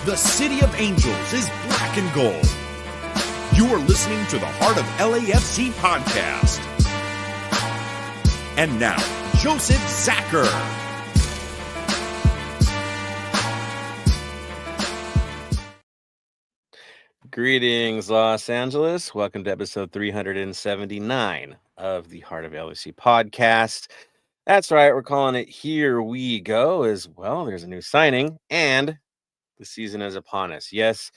The City of Angels is black and gold. You are listening to the Heart of LAFC podcast. And now, Joseph Zacher. Greetings, Los Angeles. Welcome to episode 379 of the Heart of LAFC podcast. That's right, we're calling it Here We Go as well. There's a new signing, and the season is upon us. Yes,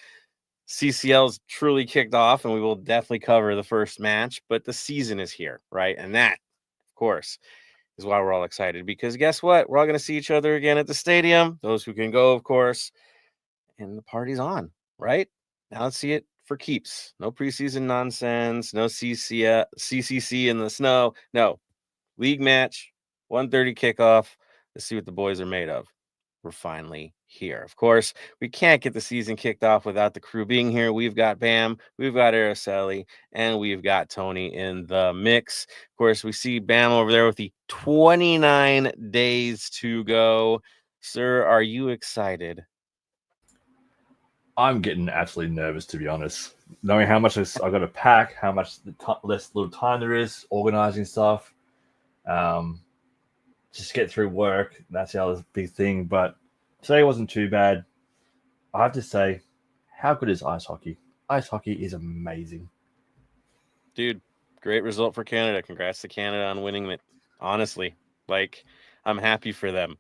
CCL's truly kicked off, and we will definitely cover the first match, but the season is here, right? And that, of course, is why we're all excited, because guess what? We're all going to see each other again at the stadium, those who can go, of course, and the party's on, right? Now let's see it for keeps. No preseason nonsense, no CCC in the snow. No, league match, 1:30 kickoff. Let's see what the boys are made of. We're finally here. Of course, we can't get the season kicked off without the crew being here. We've got Bam, we've got Araceli, and we've got Tony in the mix. Of course, we see Bam over there with the 29 days to go. Sir, are you excited? I'm getting absolutely nervous, to be honest. Knowing how much I've got to pack, how much less little time there is, organizing stuff, just get through work. That's the other big thing. But today wasn't too bad. I have to say, how good is ice hockey? Ice hockey is amazing. Dude, great result for Canada. Congrats to Canada on winning it. Honestly, I'm happy for them.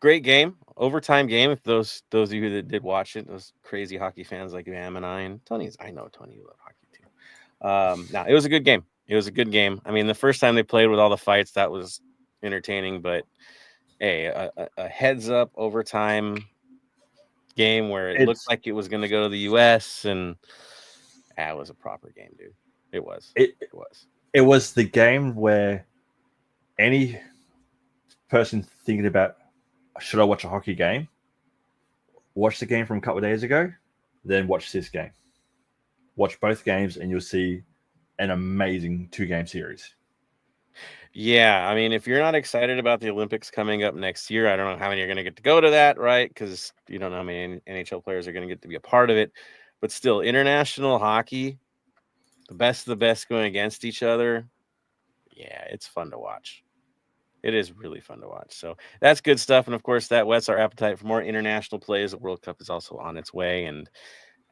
Great game, overtime game. If those of you that did watch it, those crazy hockey fans like Am and I know Tony, you love hockey too. Now it was a good game. It was a good game. I mean, the first time they played with all the fights, that was entertaining. But hey, a heads up overtime game where it looked like it was going to go to the U.S. and it was a proper game, dude. It was. It was. It was the game where any person thinking about, should I watch a hockey game? Watch the game from a couple of days ago, then watch this game. Watch both games, and you'll see an amazing 2-game series. Yeah, I mean, if you're not excited about the Olympics coming up next year, I don't know how many are going to get to go to that, right? Because you don't know how many NHL players are going to get to be a part of it. But still, international hockey, the best of the best going against each other. Yeah, it's fun to watch. It is really fun to watch. So that's good stuff. And of course, that whets our appetite for more international plays. The World Cup is also on its way, and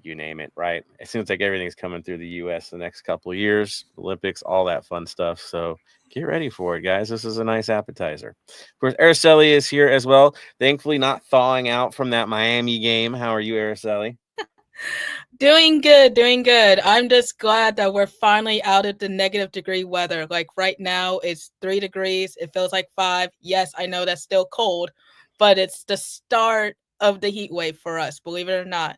you name it, right? It seems like everything's coming through the U.S. the next couple of years, Olympics, all that fun stuff. So get ready for it, guys. This is a nice appetizer. Of course, Araceli is here as well. Thankfully, not thawing out from that Miami game. How are you, Araceli? Doing good. I'm just glad that we're finally out of the negative degree weather. Like right now, it's 3 degrees. It feels like 5. Yes, I know that's still cold, but it's the start of the heat wave for us, believe it or not.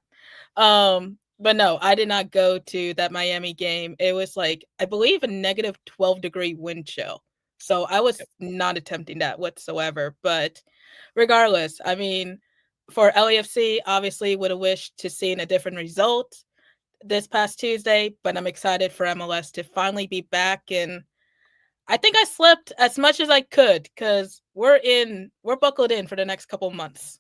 But no, I did not go to that Miami game. It was like, I believe, a negative 12-degree wind chill. So I was not attempting that whatsoever. But regardless, I mean, for LAFC, obviously would have wished to see a different result this past Tuesday, but I'm excited for MLS to finally be back. And I think I slept as much as I could because we're buckled in for the next couple months.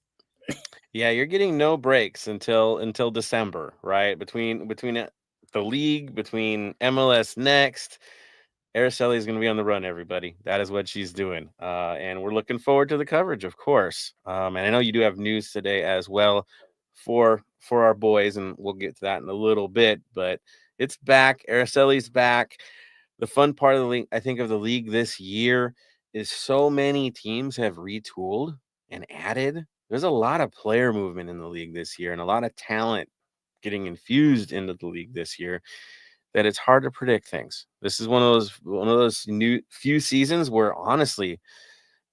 Yeah, you're getting no breaks until December, right? Between the league, between MLS next, Araceli is going to be on the run, everybody. That is what she's doing. And we're looking forward to the coverage, of course. And I know you do have news today as well for our boys, and we'll get to that in a little bit. But it's back. Araceli's back. The fun part of the league, I think, of the league this year is so many teams have retooled and added. There's a lot of player movement in the league this year and a lot of talent getting infused into the league this year that it's hard to predict things. This is one of those new few seasons where honestly,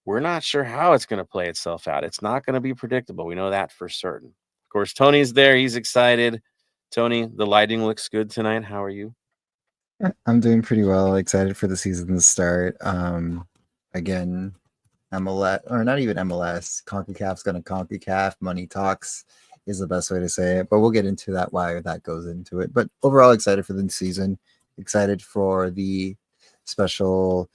we're not sure how it's going to play itself out. It's not going to be predictable. We know that for certain. Of course, Tony's there. He's excited. Tony, the lighting looks good tonight. How are you? I'm doing pretty well. Excited for the season to start. Again, MLS, or not even MLS, CONCACAF's going to CONCACAF. Money talks is the best way to say it, but we'll get into that, why that goes into it. But overall, excited for the season, excited for the special,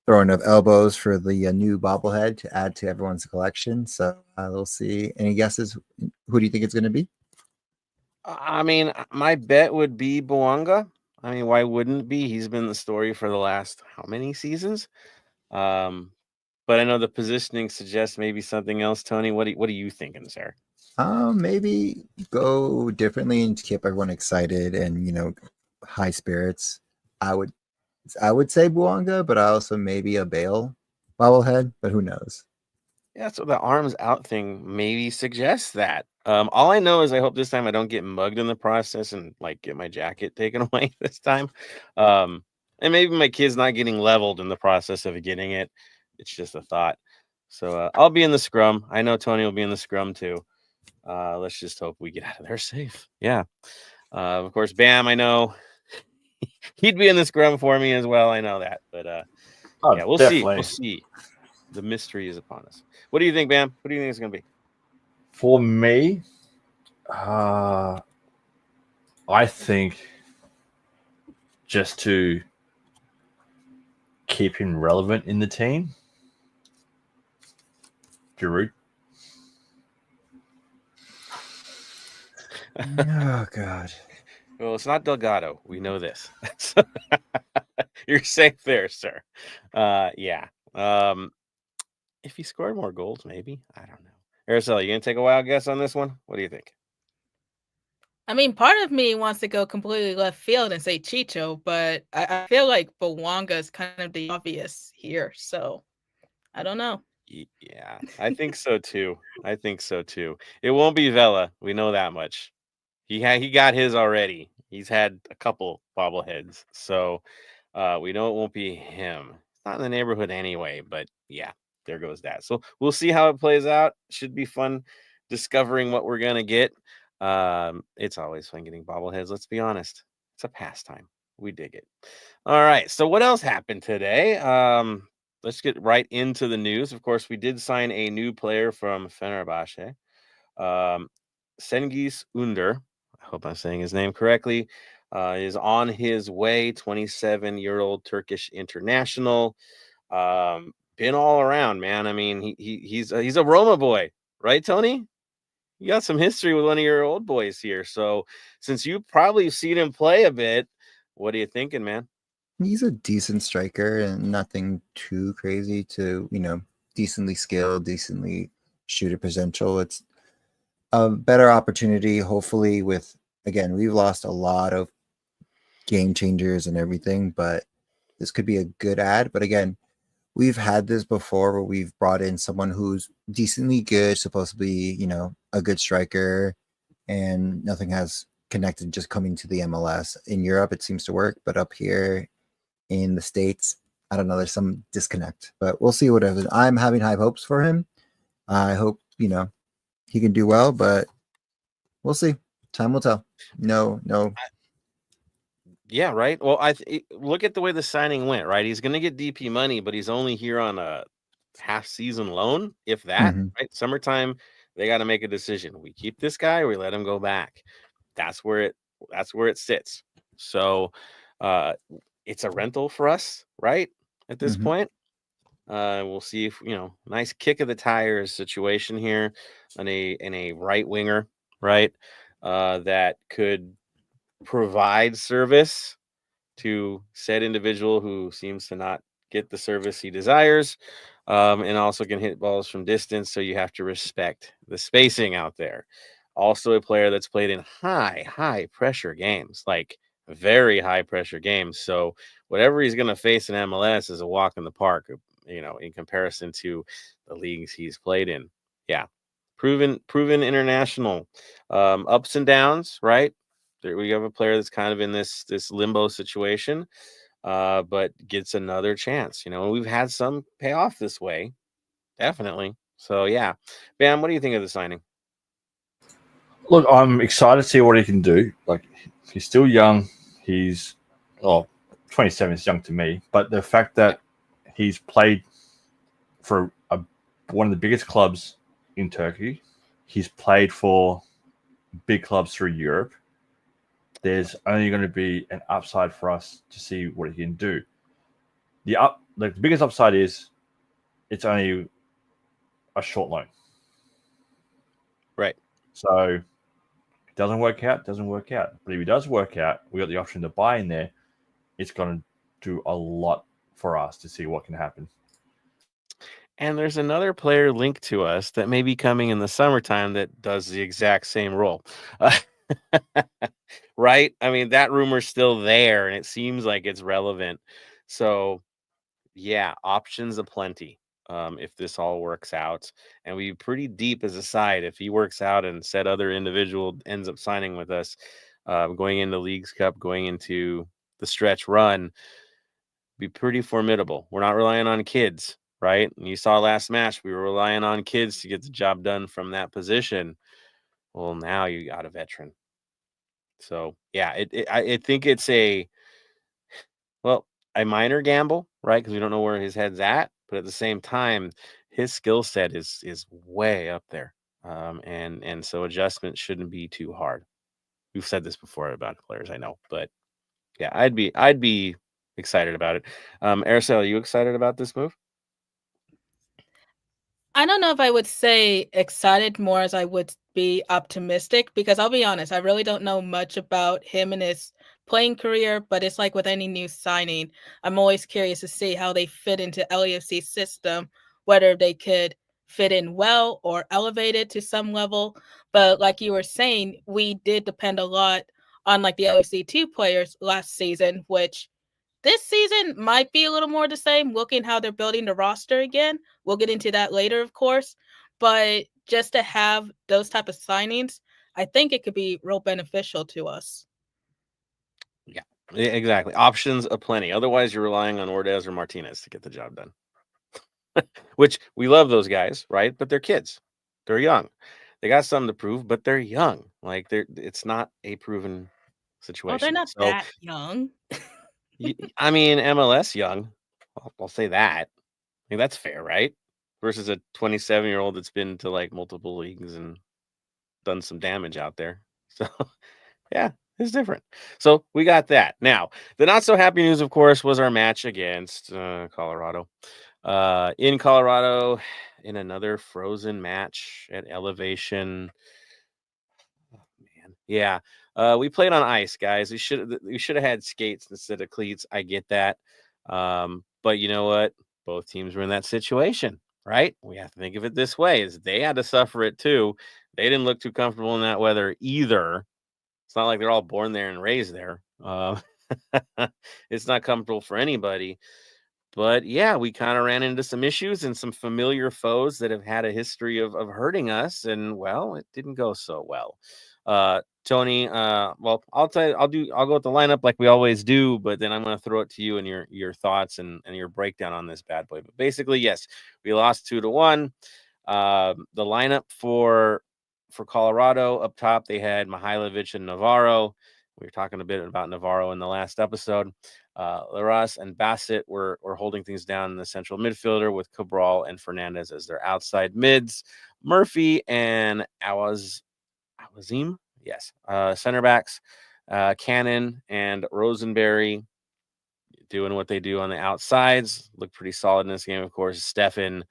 throwing up elbows for the new bobblehead to add to everyone's collection. So we'll see. Any guesses? Who do you think it's going to be? I mean, my bet would be Boanga. I mean, why wouldn't it be? He's been the story for the last how many seasons? But I know the positioning suggests maybe something else. Tony, what are you thinking, sir? Maybe go differently and keep everyone excited and high spirits. I would say Buonga, but I also maybe a Bale bobblehead, but who knows? Yeah, so the arms out thing maybe suggests that. All I know is I hope this time I don't get mugged in the process and like get my jacket taken away this time. And maybe my kid's not getting leveled in the process of getting it. It's just a thought. So I'll be in the scrum. I know Tony will be in the scrum too. Let's just hope we get out of there safe. Yeah. Of course, Bam, I know he'd be in the scrum for me as well. I know that. But yeah, we'll see. We'll see. The mystery is upon us. What do you think, Bam? What do you think it's going to be? For me, I think just to keep him relevant in the team, Giroud. Oh God. Well, it's not Delgado. We know this. You're safe there, sir. Yeah. If he scored more goals, maybe. I don't know. Araceli, you gonna take a wild guess on this one? What do you think? I mean, part of me wants to go completely left field and say Chicho, but I feel like Bawanga is kind of the obvious here. So I don't know. Yeah, I think so too. I think so too. It won't be Vela. We know that much. He got his already. He's had a couple bobbleheads, so we know it won't be him. It's not in the neighborhood anyway, but yeah, there goes that. So we'll see how it plays out. Should be fun discovering what we're gonna get. It's always fun getting bobbleheads. Let's be honest. It's a pastime. We dig it. All right. So what else happened today? Let's get right into the news. Of course, we did sign a new player from Fenerbahce. Cengiz Under, I hope I'm saying his name correctly, is on his way. 27-year-old Turkish international. Been all around, man. I mean, he's a Roma boy, right, Tony? You got some history with one of your old boys here. So since you probably seen him play a bit, what are you thinking, man? He's a decent striker and nothing too crazy to, decently skilled, decently shooter potential. It's a better opportunity, hopefully, again, we've lost a lot of game changers and everything, but this could be a good ad. But again, we've had this before where we've brought in someone who's decently good, supposed to be, a good striker, and nothing has connected just coming to the MLS. In Europe, it seems to work, but up here in the States, I don't know, there's some disconnect, but we'll see whatever. I'm having high hopes for him. I hope, he can do well, but we'll see. Time will tell. No. Yeah, right. Well, look at the way the signing went, right? He's going to get DP money, but he's only here on a half-season loan, if that. Mhm. Right? Summertime, they got to make a decision. We keep this guy, or we let him go back. That's where it sits. So, it's a rental for us, right? At this Mhm. point, we'll see if nice kick of the tires situation here on a right winger, right? That could provide service to said individual who seems to not get the service he desires, and also can hit balls from distance. So you have to respect the spacing out there. Also, a player that's played in high pressure games, like very high pressure games. So whatever he's going to face in MLS is a walk in the park, in comparison to the leagues he's played in. Yeah, proven international, ups and downs, right? We have a player that's kind of in this limbo situation, but gets another chance. We've had some pay off this way, definitely. So yeah, Bam, what do you think of the signing? Look, I'm excited to see what he can do. Like, he's still young. He's 27 is young to me, but the fact that he's played for one of the biggest clubs in Turkey, he's played for big clubs through Europe. There's only going to be an upside for us to see what he can do. the biggest upside is it's only a short loan. Right. So doesn't work out. But if it does work out, we got the option to buy in there. It's going to do a lot for us to see what can happen. And there's another player linked to us that may be coming in the summertime that does the exact same role. Right? I mean, that rumor's still there, and it seems like it's relevant. So, yeah, options aplenty if this all works out. And we're pretty deep as a side. If he works out and said other individual ends up signing with us, going into Leagues Cup, going into the stretch run, be pretty formidable. We're not relying on kids, right? And you saw last match, we were relying on kids to get the job done from that position. Well, now you got a veteran. So, yeah, I think it's a minor gamble, right? Because we don't know where his head's at. But at the same time, his skill set is way up there. And so adjustment shouldn't be too hard. We've said this before about players, I know, but yeah, I'd be excited about it. Araceli, are you excited about this move? I don't know if I would say excited more as I would be optimistic, because I'll be honest, I really don't know much about him and his playing career, but it's like with any new signing, I'm always curious to see how they fit into LAFC's system, whether they could fit in well or elevate it to some level. But like you were saying, we did depend a lot on like the LAFC2 players last season, which this season might be a little more the same, looking how they're building the roster again. We'll get into that later, of course. But just to have those type of signings, I think it could be real beneficial to us. Yeah, exactly. Options aplenty. Otherwise, you're relying on Ordaz or Martinez to get the job done. Which we love those guys, right? But they're kids. They're young. They got something to prove, but they're young. Like it's not a proven situation. Well, they're not so, that young. I mean, MLS young. I'll say that. I mean, that's fair, right? Versus a 27-year-old that's been to like multiple leagues and done some damage out there. So, yeah, it's different. So we got that. Now, the not so happy news, of course, was our match against Colorado. In Colorado, in another frozen match at elevation. Oh, man. Yeah. We played on ice, guys. We should have had skates instead of cleats. I get that. But you know what? Both teams were in that situation, right? We have to think of it this way: is they had to suffer it too. They didn't look too comfortable in that weather either. It's not like they're all born there and raised there. It's not comfortable for anybody. But yeah, we kind of ran into some issues and some familiar foes that have had a history of hurting us, and well, it didn't go so well. Tony, well, I'll go with the lineup like we always do, but then I'm going to throw it to you and your thoughts and your breakdown on this bad boy. But basically, yes, we lost 2-1. The lineup for Colorado up top, they had Mihailovic and Navarro. We were talking a bit about Navarro in the last episode. Larraz and Bassett were holding things down in the central midfielder with Cabral and Fernandez as their outside mids. Murphy and Awazim, yes, center backs. Cannon and Rosenberry doing what they do on the outsides. Look pretty solid in this game, of course. Stefan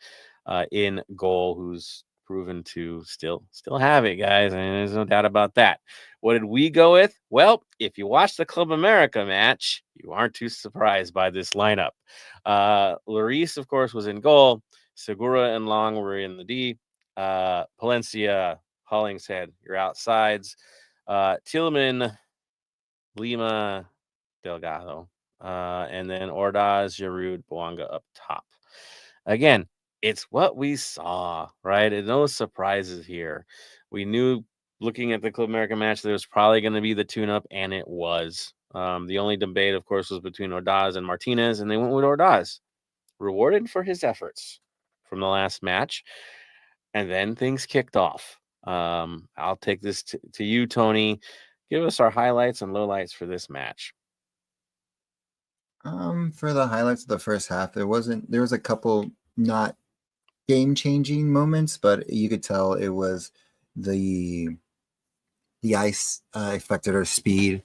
in goal, who's proven to still have it, guys. I mean, there's no doubt about that. What did we go with? Well, if you watch the Club America match, you aren't too surprised by this lineup. Lloris, of course, was in goal. Segura and Long were in the D. Palencia, Hollingshead, your outsides. Tillman, Lima, Delgado. And then Ordaz, Giroud, Boanga up top. Again, it's what we saw, right? And no surprises here. We knew looking at the Club America match, there was probably going to be the tune-up, and it was. The only debate, of course, was between Ordaz and Martinez, and they went with Ordaz, rewarded for his efforts from the last match. And then things kicked off. I'll take this to you, Tony. Give us our highlights and lowlights for this match. For the highlights of the first half, there was a couple not game-changing moments, but you could tell it was the ice affected our speed.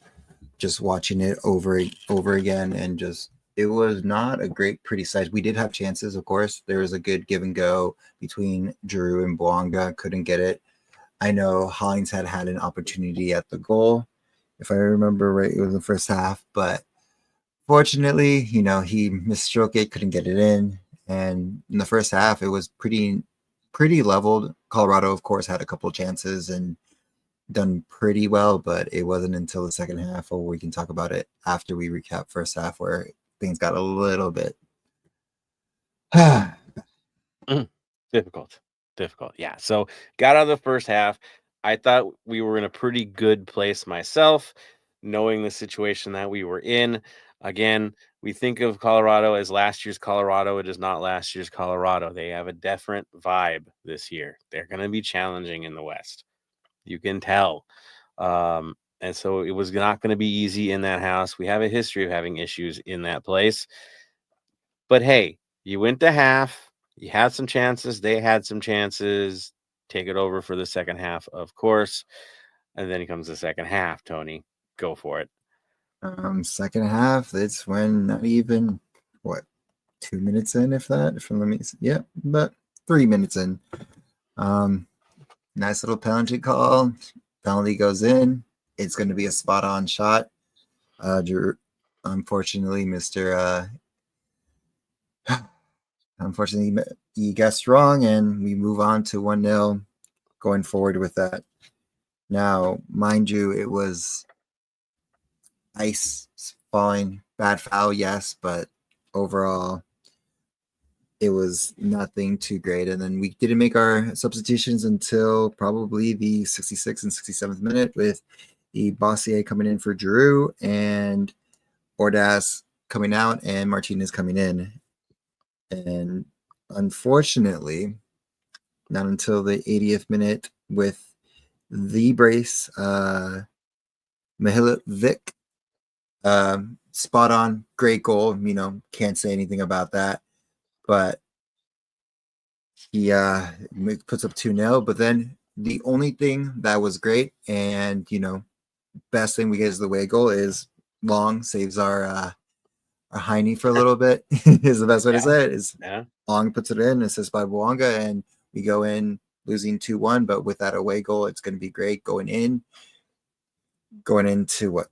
Just watching it over again, and just it was not a great, pretty sight. We did have chances, of course. There was a good give and go between Drew and Bouanga. Couldn't get it. I know Hollings had an opportunity at the goal, if I remember right. It was the first half, but fortunately, he misstroke it, couldn't get it in. And in the first half, it was pretty leveled. Colorado, of course, had a couple of chances and done pretty well, but it wasn't until the second half, or we can talk about it after we recap first half, where things got a little bit difficult. Yeah. So got out of the first half. I thought we were in a pretty good place myself, knowing the situation that we were in. Again, we think of Colorado as last year's Colorado. It is not last year's Colorado. They have a different vibe this year. They're going to be challenging in the West. You can tell. And so it was not going to be easy in that house. We have a history of having issues in that place. But hey, you went to half. You had some chances. They had some chances. Take it over for the second half, of course. And then comes the second half, Tony. Go for it. Second half, it's when not even 2 minutes in, if that. But 3 minutes in. Nice little penalty call. Penalty goes in. It's going to be a spot on shot. Unfortunately, he guessed wrong, and we move on to 1-0 going forward with that. Now, mind you, it was ice falling, bad foul, yes, but overall, it was nothing too great. And then we didn't make our substitutions until probably the 66th and 67th minute, with the Bossier coming in for Giroux and Ordaz coming out and Martinez coming in. And unfortunately, not until the 80th minute, with the brace, Mihailovic, spot on, great goal. Can't say anything about that. But he puts up 2-0. But then the only thing that was great, and best thing we get is the away goal, is Long saves our Heine for a little bit. Is the best way to say it. Long puts it in, assist by Bouanga, and we go in losing 2-1. But with that away goal, it's going to be great going into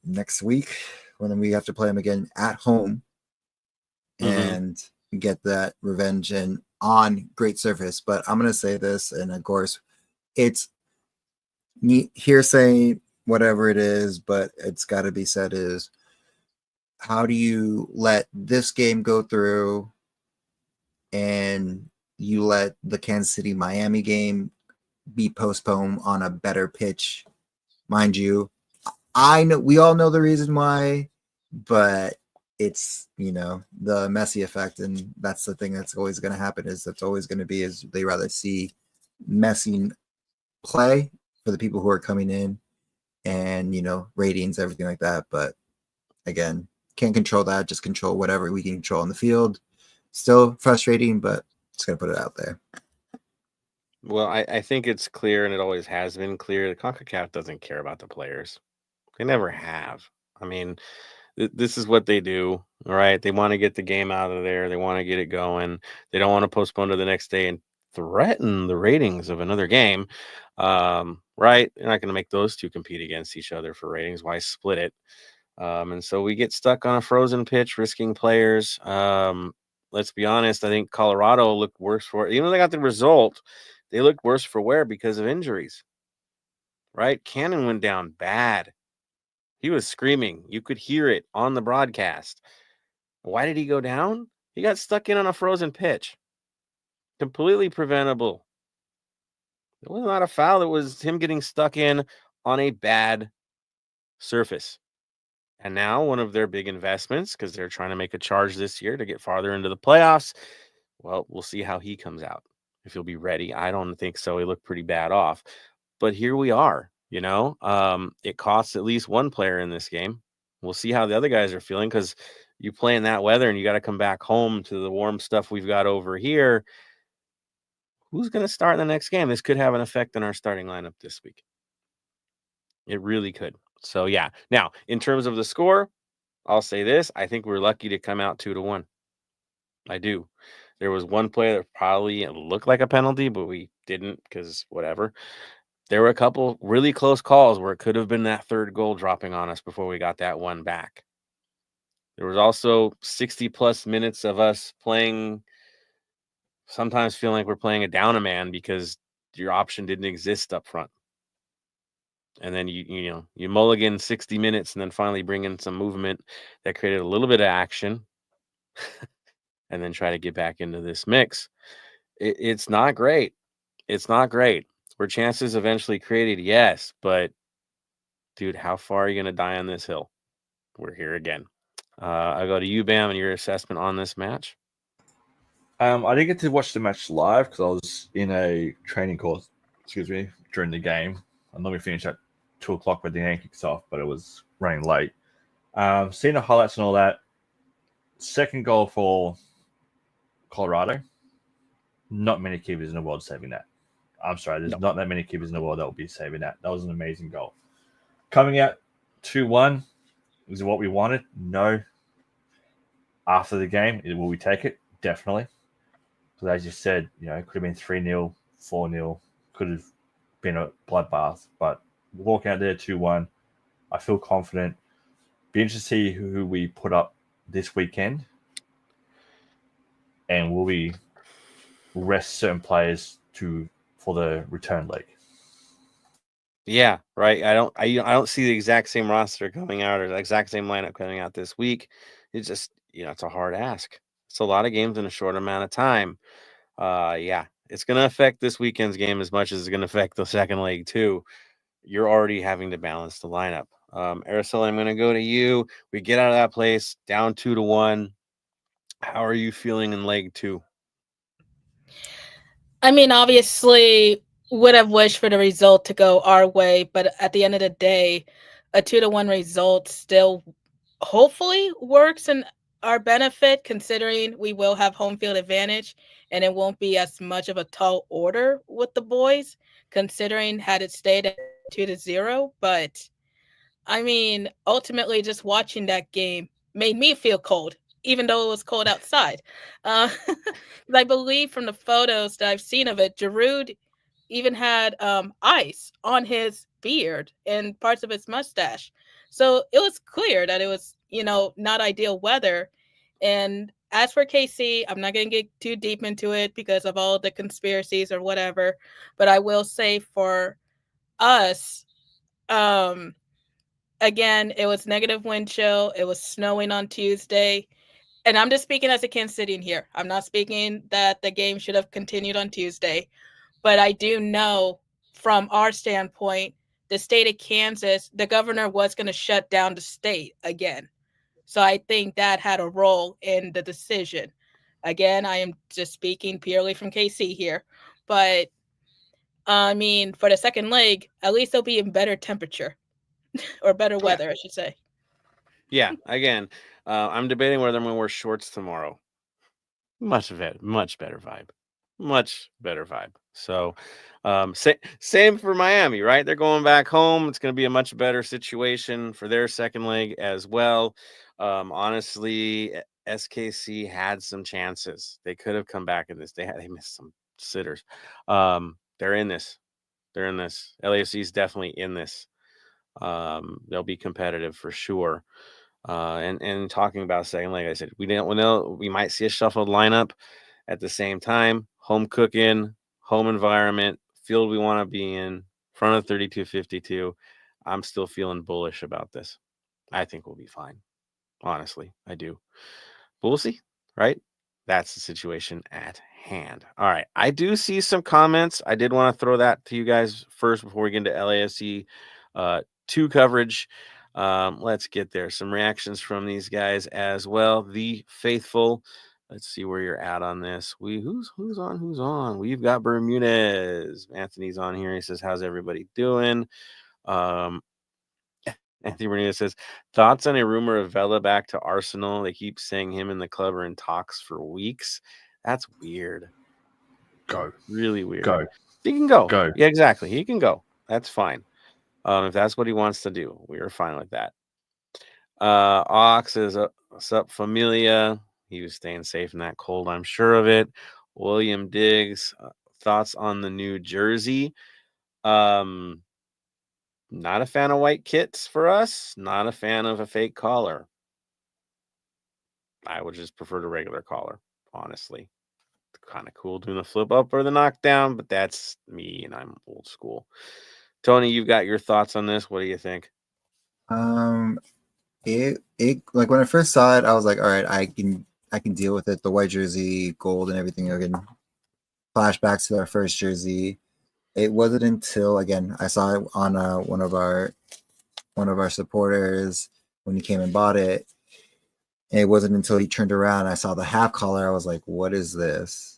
next week, when we have to play them again at home, and get that revenge and on great surface. But I'm going to say this, and of course, it's hearsay, whatever it is, but it's got to be said, is how do you let this game go through and you let the Kansas City Miami game be postponed on a better pitch? Mind you, I know we all know the reason why, but it's the Messi effect, and that's the thing that's always going to happen. Is they rather see Messi play for the people who are coming in, and ratings, everything like that. But again, can't control that. Just control whatever we can control on the field. Still frustrating, but just gonna put it out there. Well, I think it's clear, and it always has been clear, that CONCACAF doesn't care about the players. They never have. I mean, this is what they do, all right? They want to get the game out of there. They want to get it going. They don't want to postpone to the next day and threaten the ratings of another game, right? They're not going to make those two compete against each other for ratings. Why split it? And so we get stuck on a frozen pitch, risking players. Let's be honest. I think Colorado looked worse for it. Even though they got the result, they looked worse for wear because of injuries, right? Cannon went down bad. He was screaming. You could hear it on the broadcast. Why did he go down? He got stuck in on a frozen pitch. Completely preventable. It was not a foul. It was him getting stuck in on a bad surface. And now one of their big investments, because they're trying to make a charge this year to get farther into the playoffs. Well, we'll see how he comes out, if he'll be ready. I don't think so. He looked pretty bad off. But here we are. It costs at least one player in this game. We'll see how the other guys are feeling, because you play in that weather and you got to come back home to the warm stuff we've got over here. Who's going to start in the next game? This could have an effect on our starting lineup this week. It really could. So, yeah. Now, in terms of the score, I'll say this. I think we're lucky to come out 2-1. I do. There was one play that probably looked like a penalty, but we didn't because whatever. There were a couple really close calls where it could have been that third goal dropping on us before we got that one back. There was also 60 plus minutes of us playing, sometimes feeling like we're playing a down a man because your option didn't exist up front. And then you mulligan 60 minutes and then finally bring in some movement that created a little bit of action and then try to get back into this mix. It's not great. It's not great. Were chances eventually created? Yes. But, dude, how far are you going to die on this hill? We're here again. I go to you, Bam, and your assessment on this match. I didn't get to watch the match live because I was in a training course, during the game. I normally finish at 2 o'clock when the game kicks off, but it was running late. Seeing the highlights and all that, second goal for Colorado, not many keepers in the world saving that. I'm sorry, there's not that many keepers in the world that will be saving that. That was an amazing goal. Coming out 2-1, is it what we wanted? No. After the game, will we take it? Definitely. Because as you said, it could have been 3-0, 4-0, could have been a bloodbath. But walking out there 2-1, I feel confident. Be interested to see who we put up this weekend. And will we rest certain players for the return leg? Yeah, right. I don't see the exact same roster coming out or the exact same lineup coming out this week. It's just, it's a hard ask. It's a lot of games in a short amount of time. Yeah, it's going to affect this weekend's game as much as it's going to affect the second leg too. You're already having to balance the lineup. Araceli, I'm going to go to you. We get out of that place down 2-1. How are you feeling in leg 2? I mean, obviously, would have wished for the result to go our way, but at the end of the day, a 2-1 result still hopefully works in our benefit, considering we will have home field advantage and it won't be as much of a tall order with the boys, considering had it stayed at 2-0. But I mean, ultimately, just watching that game made me feel cold, even though it was cold outside. I believe from the photos that I've seen of it, Giroud even had ice on his beard and parts of his mustache. So it was clear that it was, not ideal weather. And as for KC, I'm not going to get too deep into it because of all the conspiracies or whatever. But I will say for us, again, it was negative wind chill. It was snowing on Tuesday. And I'm just speaking as a Kansas City in here. I'm not speaking that the game should have continued on Tuesday. But I do know from our standpoint, the state of Kansas, the governor was going to shut down the state again. So I think that had a role in the decision. Again, I am just speaking purely from KC here. But, I mean, for the second leg, at least they'll be in better temperature or better weather, I should say. Yeah, again, I'm debating whether I'm going to wear shorts tomorrow. Much better vibe. Much better vibe. So, same for Miami, right? They're going back home. It's going to be a much better situation for their second leg as well. Honestly, SKC had some chances. They could have come back in this. They missed some sitters. They're in this. LAFC is definitely in this. They'll be competitive for sure. And talking about second leg, I said we know we might see a shuffled lineup at the same time. Home cooking, home environment, field we want to be in, front of 32-52. I'm still feeling bullish about this. I think we'll be fine. Honestly, I do. But we'll see, right? That's the situation at hand. All right. I do see some comments. I did want to throw that to you guys first before we get into LAFC 2 coverage. Let's get there. Some reactions from these guys as well. The Faithful. Let's see where you're at on this. Who's on? We've got Bermudez. Anthony's on here. He says, how's everybody doing? Anthony Bermudez says, thoughts on a rumor of Vela back to Arsenal? They keep saying him and the club are in talks for weeks. That's weird. Go. Really weird. Go. He can go. Go. Yeah, exactly. He can go. That's fine. If that's what he wants to do, we are fine with that. Ox is what's up, Familia? He was staying safe in that cold, I'm sure of it. William Diggs, thoughts on the new jersey? Not a fan of white kits for us. Not a fan of a fake collar. I would just prefer the regular collar, honestly. Kind of cool doing the flip up or the knockdown, but that's me and I'm old school. Tony, you've got your thoughts on this. What do you think? It like when I first saw it, I was like, all right, I can deal with it. The white jersey, gold, and everything. Again, flashbacks to our first jersey. It wasn't until again I saw it on one of our supporters when he came and bought it. And it wasn't until he turned around and I saw the half collar. I was like, what is this?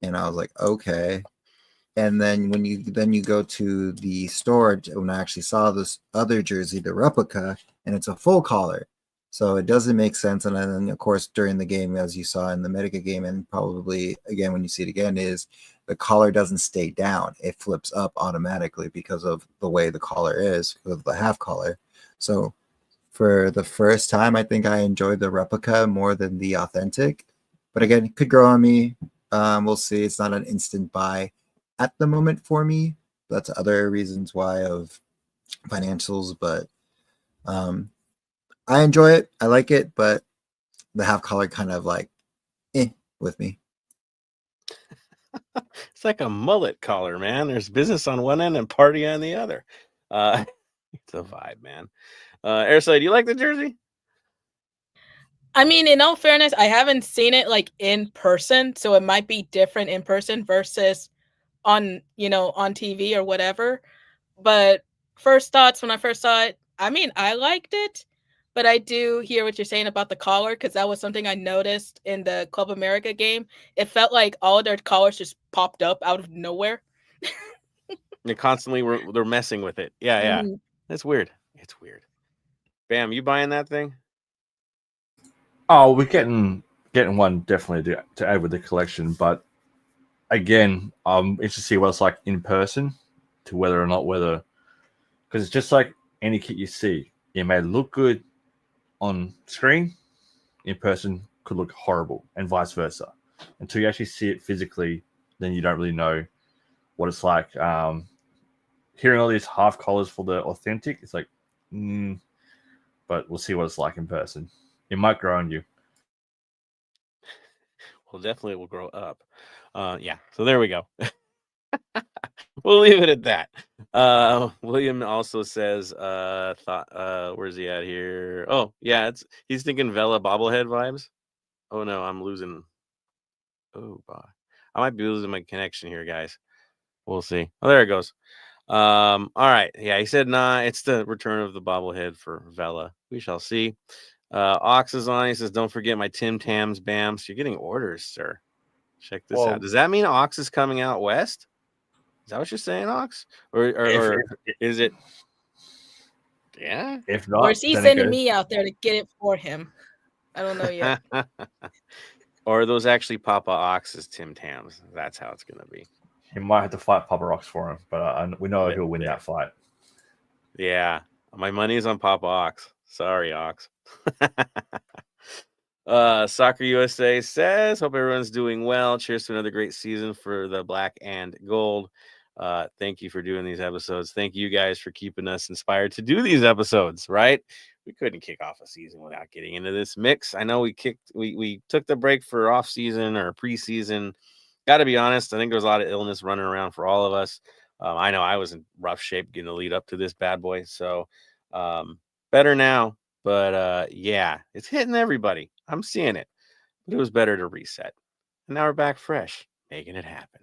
And I was like, okay. And then when you go to the store, when I actually saw this other jersey, the replica, and it's a full collar, so it doesn't make sense. And then of course during the game, as you saw in the Medica game, and probably again when you see it again, is the collar doesn't stay down; it flips up automatically because of the way the collar is, because of the half collar. So for the first time, I think I enjoyed the replica more than the authentic. But again, it could grow on me. We'll see. It's not an instant buy at the moment for me. That's other reasons why of financials, but I enjoy it. I like it, but the half collar kind of like with me. It's like a mullet collar, man. There's business on one end and party on the other. It's a vibe, man. Airside, do you like the jersey? I mean, in all fairness, I haven't seen it like in person, so it might be different in person versus on TV or whatever. But first thoughts when I first saw it, I mean, I liked it, but I do hear what you're saying about the collar, because that was something I noticed in the Club America game. It felt like all of their collars just popped up out of nowhere. They constantly they're messing with it. Yeah. Mhm. It's weird. It's weird. Bam, you buying that thing? Oh, we're getting one definitely to add with the collection, but again, I'm interested to see what it's like in person, to whether or not because it's just like any kit you see. It may look good on screen, in person could look horrible, and vice versa. Until you actually see it physically, then you don't really know what it's like. Hearing all these half collars for the authentic, it's like, but we'll see what it's like in person. It might grow on you. Well, definitely it will grow up. Yeah. So there we go. We'll leave it at that. William also says, where's he at here? Oh, yeah, he's thinking Vela bobblehead vibes. Oh no, I'm losing. Oh, I might be losing my connection here, guys. We'll see. Oh, there it goes. All right. Yeah, he said, nah, it's the return of the bobblehead for Vela. We shall see. Ox is on. He says, don't forget my Tim Tams Bams. You're getting orders, sir. Check this out. Does that mean Ox is coming out west? Is that what you're saying, Ox? Or is it? Yeah. If not, Or is he sending me out there to get it for him? I don't know yet. Or are those actually Papa Ox's Tim Tams? That's how it's going to be. He might have to fight Papa Ox for him, but we know he'll win that fight. Yeah. My money's on Papa Ox. Sorry, Ox. Soccer USA says, hope everyone's doing well. Cheers to another great season for the black and gold. Thank you for doing these episodes. Thank you guys for keeping us inspired to do these episodes, right? We couldn't kick off a season without getting into this mix. I know we took the break for off season or preseason. Got to be honest, I think there was a lot of illness running around for all of us. I know I was in rough shape getting the lead up to this bad boy. So better now. But yeah, it's hitting everybody. I'm seeing it. But it was better to reset. And now we're back fresh, making it happen.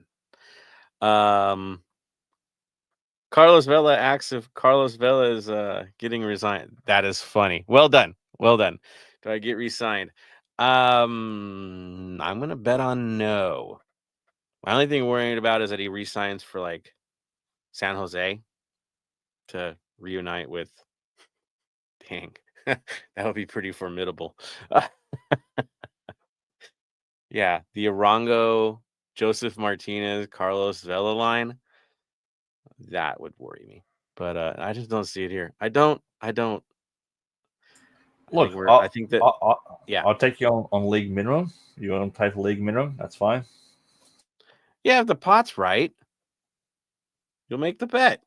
Carlos Vela asks if Carlos Vela is getting resigned. That is funny. Well done. Well done. Do I get re-signed? I'm gonna bet on no. My only thing worrying about is that he re-signs for like San Jose to reunite with. Dang, that would be pretty formidable. Yeah, the Arango, Joseph Martinez, Carlos Vela line. That would worry me. But I just don't see it here. I don't. Look, I think that yeah. I'll take you on league minimum. You want to play for league minimum? That's fine. Yeah, if the pot's right, you'll make the bet.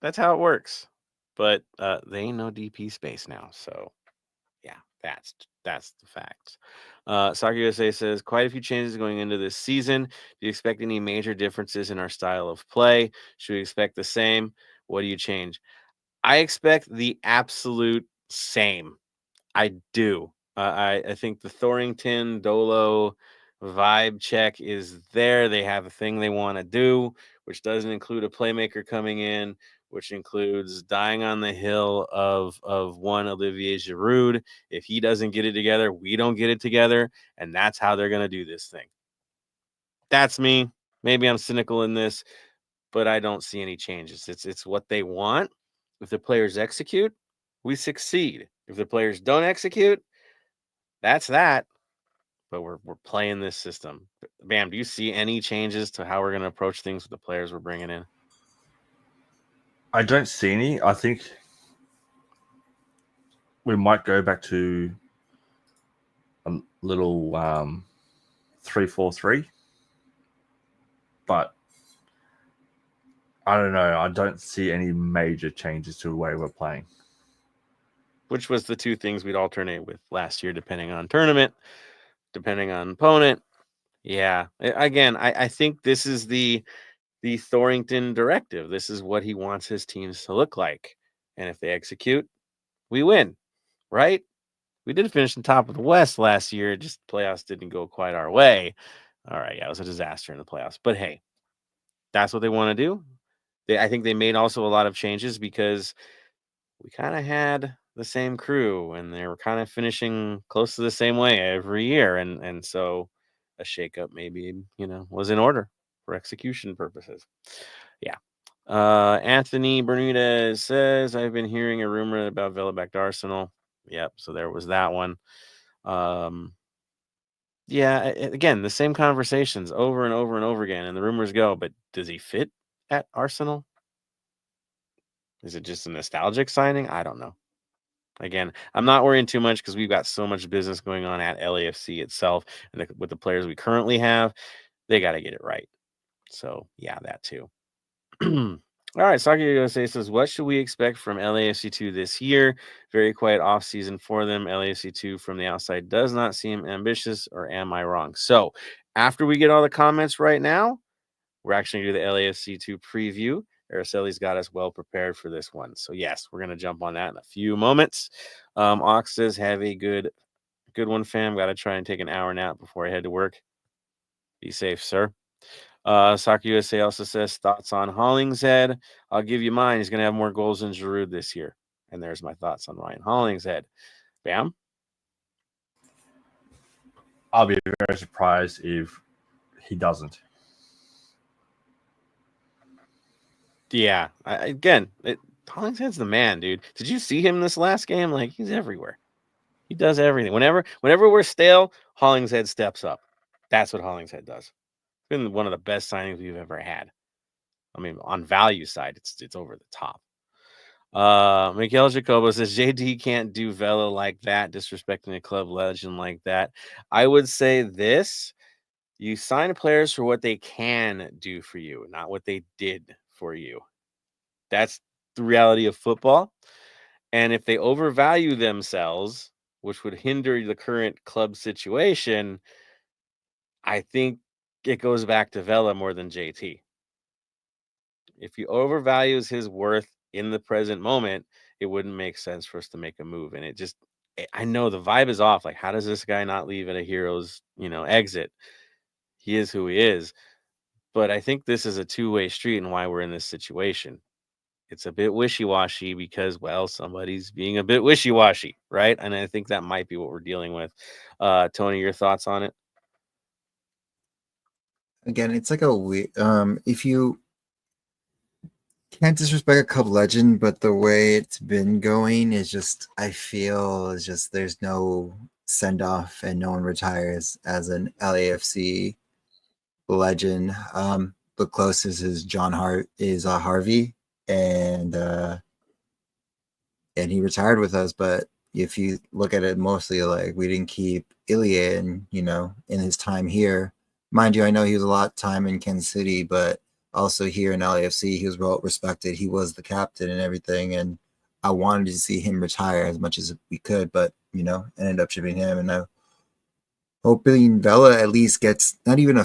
That's how it works. But they ain't no DP space now, so yeah, that's the facts. Soccer USA says quite a few changes going into this season. Do you expect any major differences in our style of play? Should we expect the same? What do you change? I expect the absolute same. I do. I think the Thorington Dolo vibe check is there. They have a thing they want to do, which doesn't include a playmaker coming in, which includes dying on the hill of one Olivier Giroud. If he doesn't get it together, we don't get it together, and that's how they're going to do this thing. That's me. Maybe I'm cynical in this, but I don't see any changes. It's what they want. If the players execute, we succeed. If the players don't execute, that's that. But we're playing this system. Bam, do you see any changes to how we're going to approach things with the players we're bringing in? I don't see any. I think we might go back to a little 3-4-3, but I don't know. I don't see any major changes to the way we're playing. Which was the two things we'd alternate with last year, depending on tournament, depending on opponent. Yeah. Again, I think this is the Thorington directive. This is what he wants his teams to look like. And if they execute, we win, right? We did finish in top of the West last year. Just playoffs didn't go quite our way. All right. Yeah, it was a disaster in the playoffs. But hey, that's what they want to do. I think they made also a lot of changes because we kind of had the same crew and they were kind of finishing close to the same way every year. And so a shakeup maybe, was in order for execution purposes. Yeah. Anthony Bermudez says, I've been hearing a rumor about Vela back to Arsenal. Yep. So there was that one. Yeah, again, the same conversations over and over and over again. And the rumors go, but does he fit at Arsenal? Is it just a nostalgic signing? I don't know. Again, I'm not worrying too much because we've got so much business going on at LAFC itself. And with the players we currently have, they got to get it right. So, yeah, that too. All right, Soccer USA says, what should we expect from LAFC2 this year? Very quiet offseason for them. LAFC2 from the outside does not seem ambitious, or am I wrong? So, after we get all the comments right now, we're actually going to do the LAFC2 preview. Araceli's got us well prepared for this one. So, yes, we're going to jump on that in a few moments. Ox says, have a good one, fam. Got to try and take an hour nap before I head to work. Be safe, sir. Soccer USA also says, thoughts on Hollingshead. I'll give you mine. He's going to have more goals than Giroud this year. And there's my thoughts on Ryan Hollingshead. Bam. I'll be very surprised if he doesn't. Yeah. Hollingshead's the man, dude. Did you see him this last game? Like, he's everywhere. He does everything. Whenever we're stale, Hollingshead steps up. That's what Hollingshead does. It's been one of the best signings we've ever had. I mean, on value side, it's over the top. Miguel Jacobo says JD can't do Vela like that, disrespecting a club legend like that. I would say this: you sign players for what they can do for you, not what they did for you. That's the reality of football. And if they overvalue themselves, which would hinder the current club situation, I think it goes back to Vela more than JT. If he overvalues his worth in the present moment, it wouldn't make sense for us to make a move. And I know the vibe is off. Like, how does this guy not leave at a hero's, exit? He is who he is. But I think this is a two-way street and why we're in this situation. It's a bit wishy-washy because, well, somebody's being a bit wishy-washy, right? And I think that might be what we're dealing with. Tony, your thoughts on it? Again, it's like if you can't disrespect a club legend, but the way it's been going is just, I feel is just there's no send off and no one retires as an LAFC legend. The closest is John Harvey, and he retired with us, but if you look at it mostly like we didn't keep Ilya in, in his time here. Mind you, I know he was a lot of time in Kansas City, but also here in LAFC, he was well respected. He was the captain and everything, and I wanted to see him retire as much as we could, but ended up shipping him, and I hoping Vela at least gets not even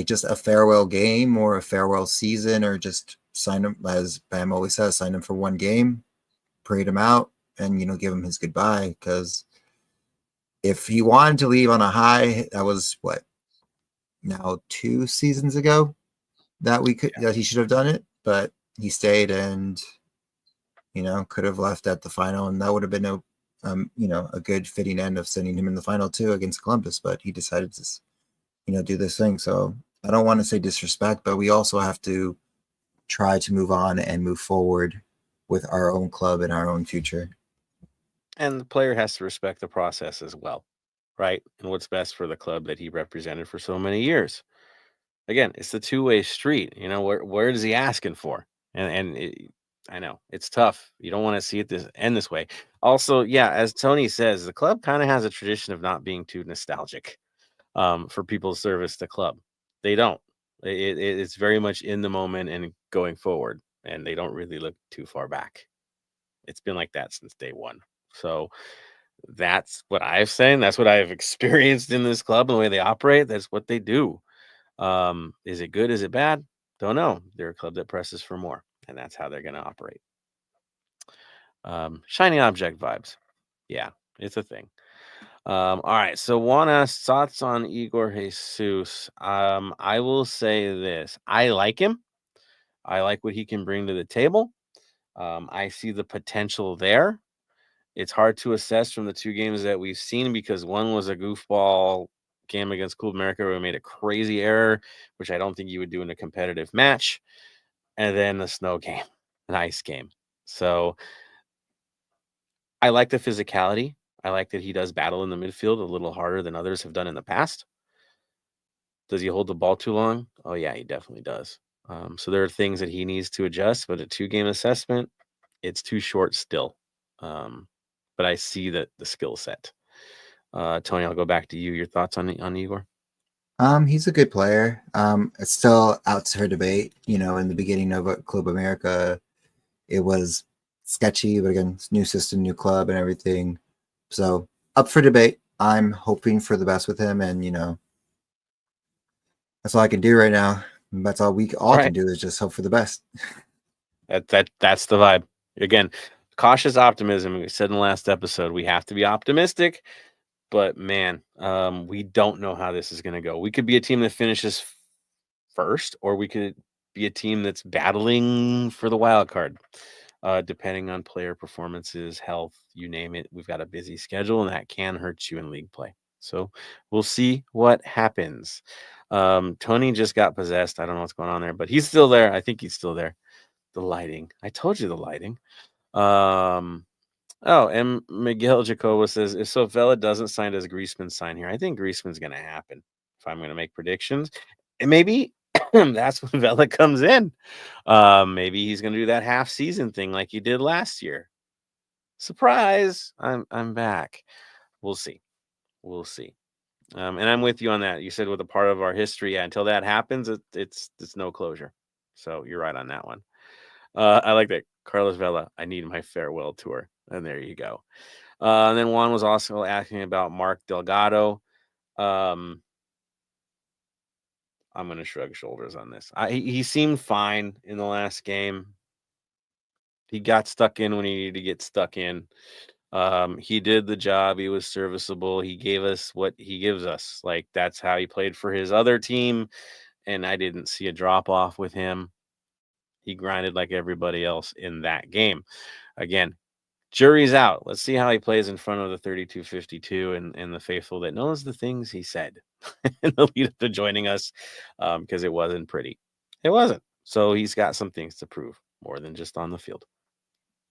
just a farewell game or a farewell season, or just sign him, as Bam always says, sign him for one game, parade him out, and give him his goodbye. Because if he wanted to leave on a high, that was what, now 2 seasons ago that he should have done it, but he stayed and could have left at the final, and that would have been a good fitting end of sending him in the final too against Columbus. But he decided to do this thing. So I don't want to say disrespect, but we also have to try to move on and move forward with our own club and our own future. And the player has to respect the process as well, right? And what's best for the club that he represented for so many years. Again, it's the two-way street. Where is he asking for? I know it's tough. You don't want to see it end this way. Also, yeah, as Tony says, the club kind of has a tradition of not being too nostalgic for people's service to club. They don't. It's very much in the moment and going forward, and they don't really look too far back. It's been like that since day one. So that's what I've seen. That's what I've experienced in this club and the way they operate. That's what they do. Is it good? Is it bad? Don't know. They're a club that presses for more, and that's how they're going to operate. Shiny object vibes. Yeah, it's a thing. All right. So Juan asks thoughts on Igor Jesus. I will say this. I like him. I like what he can bring to the table. I see the potential there. It's hard to assess from the 2 games that we've seen, because one was a goofball game against Club America where we made a crazy error, which I don't think you would do in a competitive match. And then the snow game, an ice game. So I like the physicality. I like that he does battle in the midfield a little harder than others have done in the past. Does he hold the ball too long? Oh, yeah, he definitely does. So there are things that he needs to adjust, but a 2-game assessment, it's too short still. But I see the skill set. Tony, I'll go back to you. Your thoughts on Igor? He's a good player. It's still out for debate. In the beginning of Club America, it was sketchy, but again, new system, new club, and everything. So up for debate. I'm hoping for the best with him, and that's all I can do right now. That's all we all can do is just hope for the best. That's the vibe. Again, cautious optimism. We said in the last episode, we have to be optimistic, but man, we don't know how this is going to go. We could be a team that finishes first, or we could be a team that's battling for the wild card, depending on player performances, health, you name it. We've got a busy schedule, and that can hurt you in league play. So we'll see what happens. Tony just got possessed. I don't know what's going on there, but he's still there. I think he's still there. The lighting. I told you the lighting. Oh, and Miguel Jacobo says, if Vela doesn't sign, does Griezmann sign here? I think Griezmann's going to happen if I'm going to make predictions. And maybe that's when Vela comes in. Maybe he's going to do that half season thing like he did last year. Surprise! I'm back. We'll see. We'll see. And I'm with you on that. You said with a part of our history, yeah, until that happens, it's no closure. So you're right on that one. I like that. Carlos Vela, I need my farewell tour. And there you go. And then Juan was also asking about Mark Delgado. I'm going to shrug shoulders on this. He seemed fine in the last game. He got stuck in when he needed to get stuck in. He did the job. He was serviceable. He gave us what he gives us. Like, that's how he played for his other team. And I didn't see a drop off with him. He grinded like everybody else in that game. Again, jury's out. Let's see how he plays in front of the 3252 and the faithful that knows the things he said in the lead up to joining us, because it wasn't pretty. It wasn't. So he's got some things to prove more than just on the field.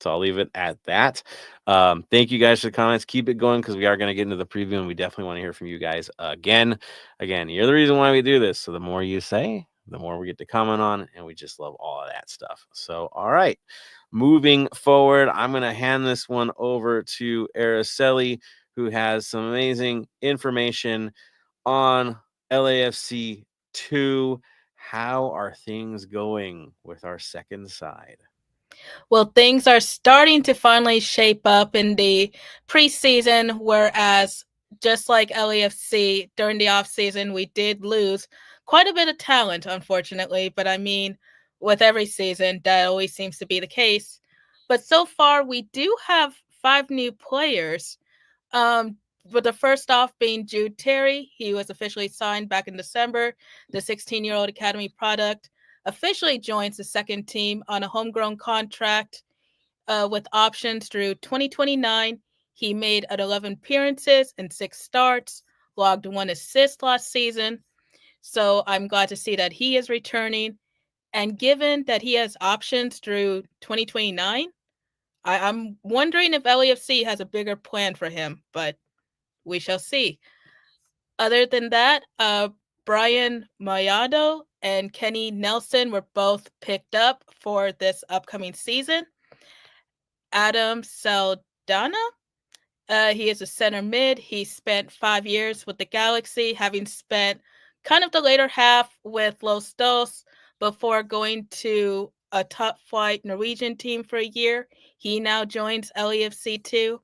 So I'll leave it at that. Thank you guys for the comments. Keep it going, because we are going to get into the preview, and we definitely want to hear from you guys again. Again, you're the reason why we do this. So the more you say, the more we get to comment on, and we just love all of that stuff. So, all right, moving forward, I'm going to hand this one over to Araceli, who has some amazing information on LAFC 2. How are things going with our second side? Well, things are starting to finally shape up in the preseason, whereas just like LAFC during the offseason, we did lose quite a bit of talent, unfortunately. But I mean, with every season, that always seems to be the case. But so far, we do have 5 new players. But the first off being Jude Terry. He was officially signed back in December. The 16-year-old Academy product officially joins the second team on a homegrown contract with options through 2029. He made 11 appearances and 6 starts, logged 1 assist last season. So I'm glad to see that he is returning. And given that he has options through 2029, I'm wondering if LAFC has a bigger plan for him, but we shall see. Other than that, Brian Mayado and Kenny Nelson were both picked up for this upcoming season. Adam Saldana, he is a center mid. He spent 5 years with the Galaxy, having spent kind of the later half with Los Dos before going to a top flight Norwegian team for a year. He now joins LAFC 2.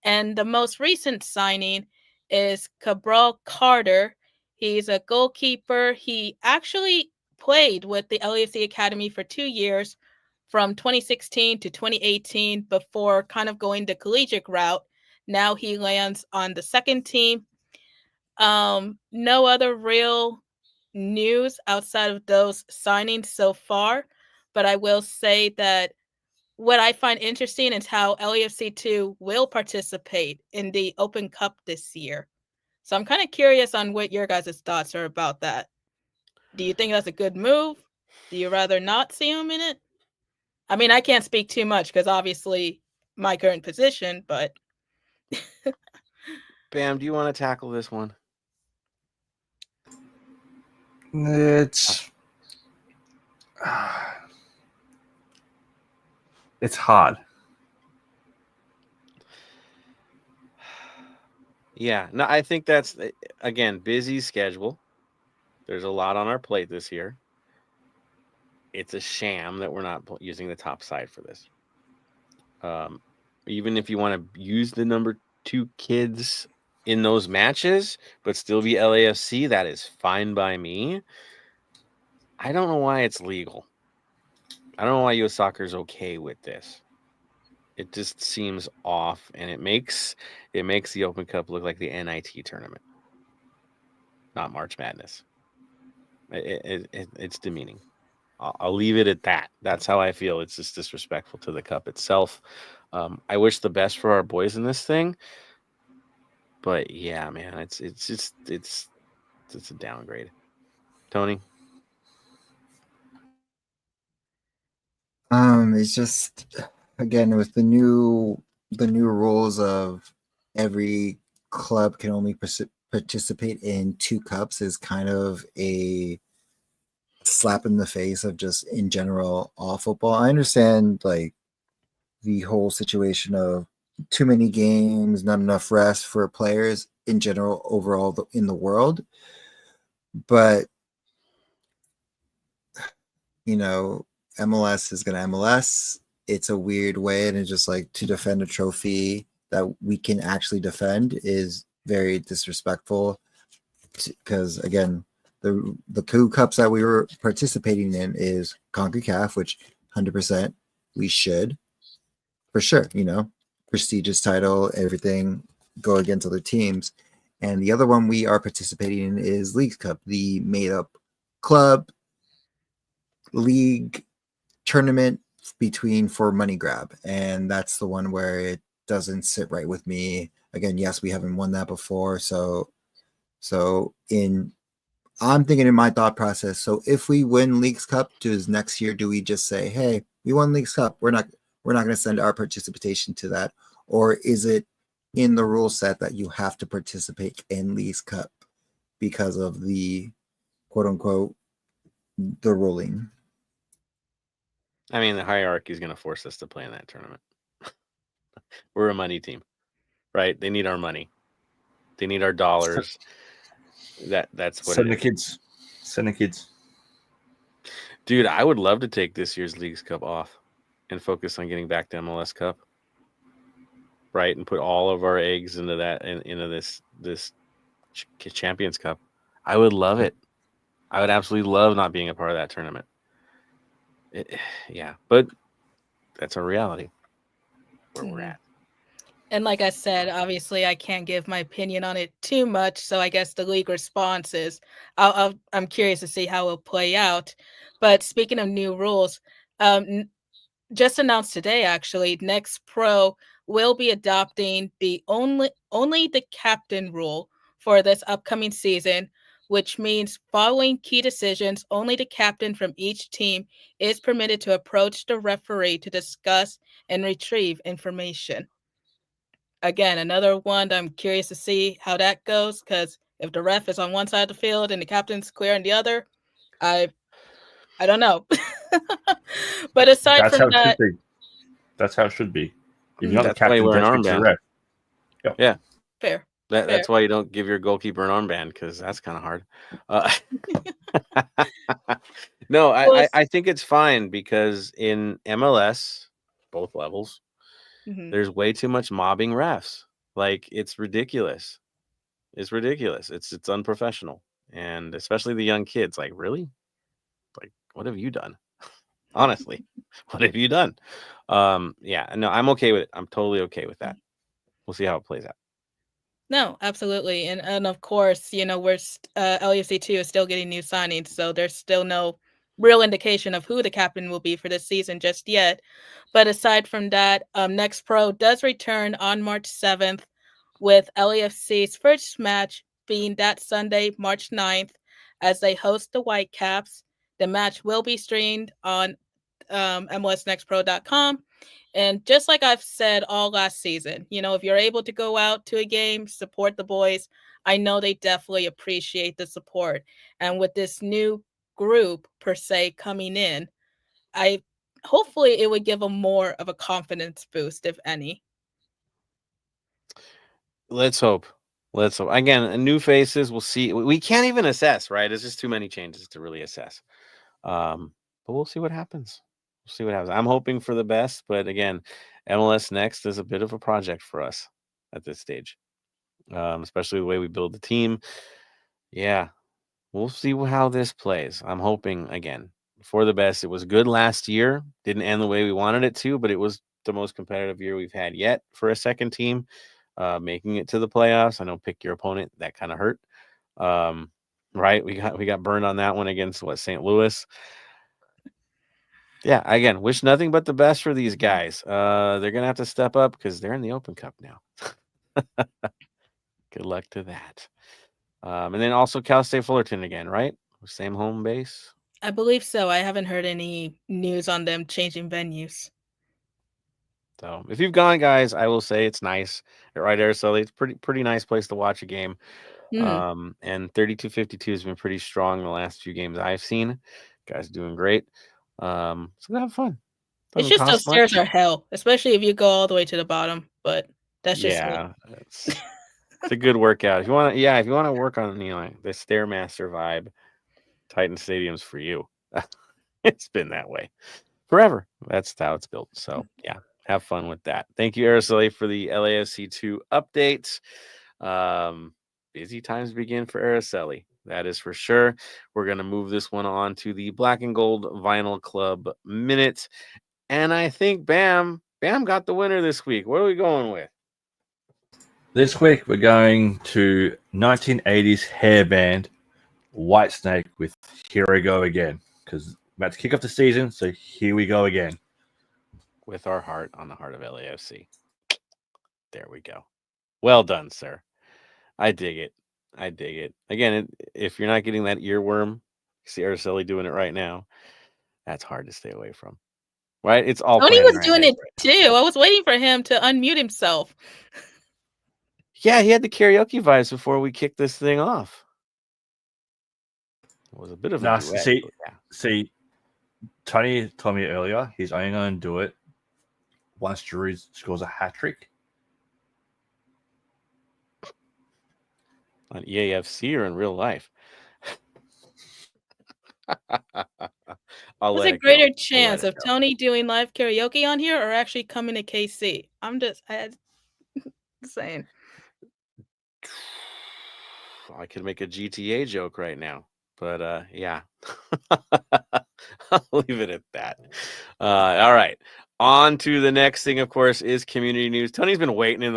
And the most recent signing is Cabral Carter. He's a goalkeeper. He actually played with the LAFC Academy for 2 years from 2016 to 2018 before kind of going the collegiate route. Now he lands on the second team. No other real news outside of those signings so far, but I will say that what I find interesting is how LAFC2 will participate in the Open Cup this year. So I'm kind of curious on what your guys' thoughts are about that. Do you think that's a good move? Do you rather not see him in it? I mean, I can't speak too much because obviously my current position, but Bam, do you want to tackle this one? It's hard. Yeah, no, I think that's, again, busy schedule. There's a lot on our plate this year. It's a sham that we're not using the top side for this. Even if you want to use the number 2 kids in those matches, but still be LAFC, that is fine by me. I don't know why it's legal. I don't know why U.S. Soccer is okay with this. It just seems off, and it makes the Open Cup look like the NIT tournament, not March Madness. It's demeaning. I'll leave it at that. That's how I feel. It's just disrespectful to the cup itself. I wish the best for our boys in this thing, but yeah, man, it's a downgrade. Tony? It's just, again, with the new rules of every club can only participate in 2 cups is kind of a slap in the face of just in general all football. I understand like the whole situation of too many games, not enough rest for players in general overall in the world, but you know, MLS is going to MLS. It's a weird way, and it's just like to defend a trophy that we can actually defend is very disrespectful. Because again, the 2 cups that we were participating in is CONCACAF, which 100% we should, for sure. Prestigious title, everything, go against other teams. And the other one we are participating in is Leagues Cup, the made-up club league tournament for money grab, and that's the one where it doesn't sit right with me. Again, yes, we haven't won that before, so I'm thinking in my thought process, so if we win Leagues Cup, does next year do we just say, hey, we won Leagues Cup, we're not going to send our participation to that? Or is it in the rule set that you have to participate in Leagues Cup because of the quote unquote the ruling? I mean, the hierarchy is going to force us to play in that tournament. We're a money team, right? They need our money. They need our dollars. That's what Send it the is. kids. Send the kids. Dude, I would love to take this year's Leagues Cup off and focus on getting back to MLS Cup, right? And put all of our eggs into that and into this Champions Cup. I would love it. I would absolutely love not being a part of that tournament. Yeah, but that's our reality where we're at. And like I said, obviously I can't give my opinion on it too much. So I guess the league response is I'm curious to see how it'll play out. But speaking of new rules, just announced today, actually, Next Pro will be adopting the only the captain rule for this upcoming season, which means following key decisions, only the captain from each team is permitted to approach the referee to discuss and retrieve information. Again, another one I'm curious to see how that goes, because if the ref is on one side of the field and the captain's clear on the other, I don't know. But aside That's from how it should that, be. That's how it should be. If you're not the That's why you captain, wear an don't speak to the armband. ref. Yeah, fair. that's why you don't give your goalkeeper an armband, because that's kind of hard. No, I think it's fine because in MLS, both levels, there's way too much mobbing refs. Like, it's ridiculous. It's ridiculous. It's unprofessional, and especially the young kids. Like, really? Like, what have you done? Honestly, what have you done? Yeah, no, I'm okay with it. I'm totally okay with that. We'll see how it plays out. No, absolutely. And of course, we're LAFC 2 is still getting new signings, so there's still no real indication of who the captain will be for this season just yet. But aside from that, Next Pro does return on March 7th, with LAFC's first match being that Sunday, March 9th, as they host the Whitecaps. The match will be streamed on MLSnextpro.com. And just like I've said all last season, if you're able to go out to a game, support the boys, I know they definitely appreciate the support. And with this new group, per se, coming in, hopefully it would give them more of a confidence boost, if any. Let's hope. Let's hope. Again, new faces. We'll see. We can't even assess, right? It's just too many changes to really assess. But we'll see what happens. We'll see what happens. I'm hoping for the best, but again, MLS Next is a bit of a project for us at this stage, especially the way we build the team. Yeah, we'll see how this plays. I'm hoping, again, for the best. It was good last year. Didn't end the way we wanted it to, but it was the most competitive year we've had yet for a second team. Making it to the playoffs. I know, pick your opponent. That kind of hurt. Right? We got burned on that one against St. Louis. Yeah, again, wish nothing but the best for these guys. They're gonna have to step up because they're in the Open Cup now. Good luck to that. And then also Cal State Fullerton again, right? Same home base. I believe so. I haven't heard any news on them changing venues. So if you've gone, guys, I will say it's nice. Right, Araceli, it's pretty nice place to watch a game. And 32-52 has been pretty strong the last few games I've seen. Guys doing great. So have fun. It's just those stairs are hell, especially if you go all the way to the bottom. But that's just it's a good workout. If you want to work on the Stairmaster vibe, Titan Stadium's for you. It's been that way forever. That's how it's built. So yeah, have fun with that. Thank you, Araceli, for the LAFC 2 update. Busy times begin for Araceli. That is for sure. We're going to move this one on to the Black and Gold Vinyl Club Minute. And I think Bam got the winner this week. What are we going with? This week we're going to 1980s hair band Whitesnake with Here We Go Again. Because we're about to kick off the season, so here we go again. With our heart on the Heart of LAFC. There we go. Well done, sir. I dig it. Again, if you're not getting that earworm, you see Araceli doing it right now, that's hard to stay away from. Right? It's all Tony was doing it right too. I was waiting for him to unmute himself. Yeah, he had the karaoke vibes before we kicked this thing off. It was a bit of a duet. See, Tony told me earlier he's only going to do it once Drew scores a hat trick. On EAFC or in real life? I'll What's let a it greater go. chance of Tony doing live karaoke on here or actually coming to KC? I'm just saying. I could make a GTA joke right now, but yeah. I'll leave it at that. All right. On to the next thing, of course, is community news. Tony's been waiting in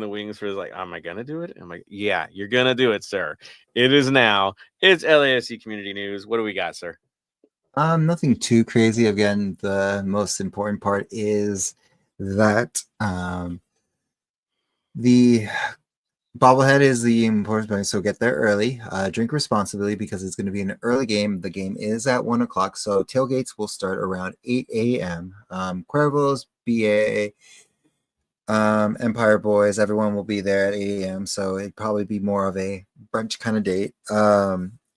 the wings for like, am I gonna do it? I'm like, yeah, you're gonna do it, sir. It is now. It's LAFC community news. What do we got, sir? Nothing too crazy. Again, the most important part is that the bobblehead is the important part, so get there early. Drink responsibly because it's going to be an early game. The game is at 1 o'clock, so tailgates will start around 8 a.m. Cuervos, BA, Empire Boys, everyone will be there at 8 a.m., so it'd probably be more of a brunch kind of date.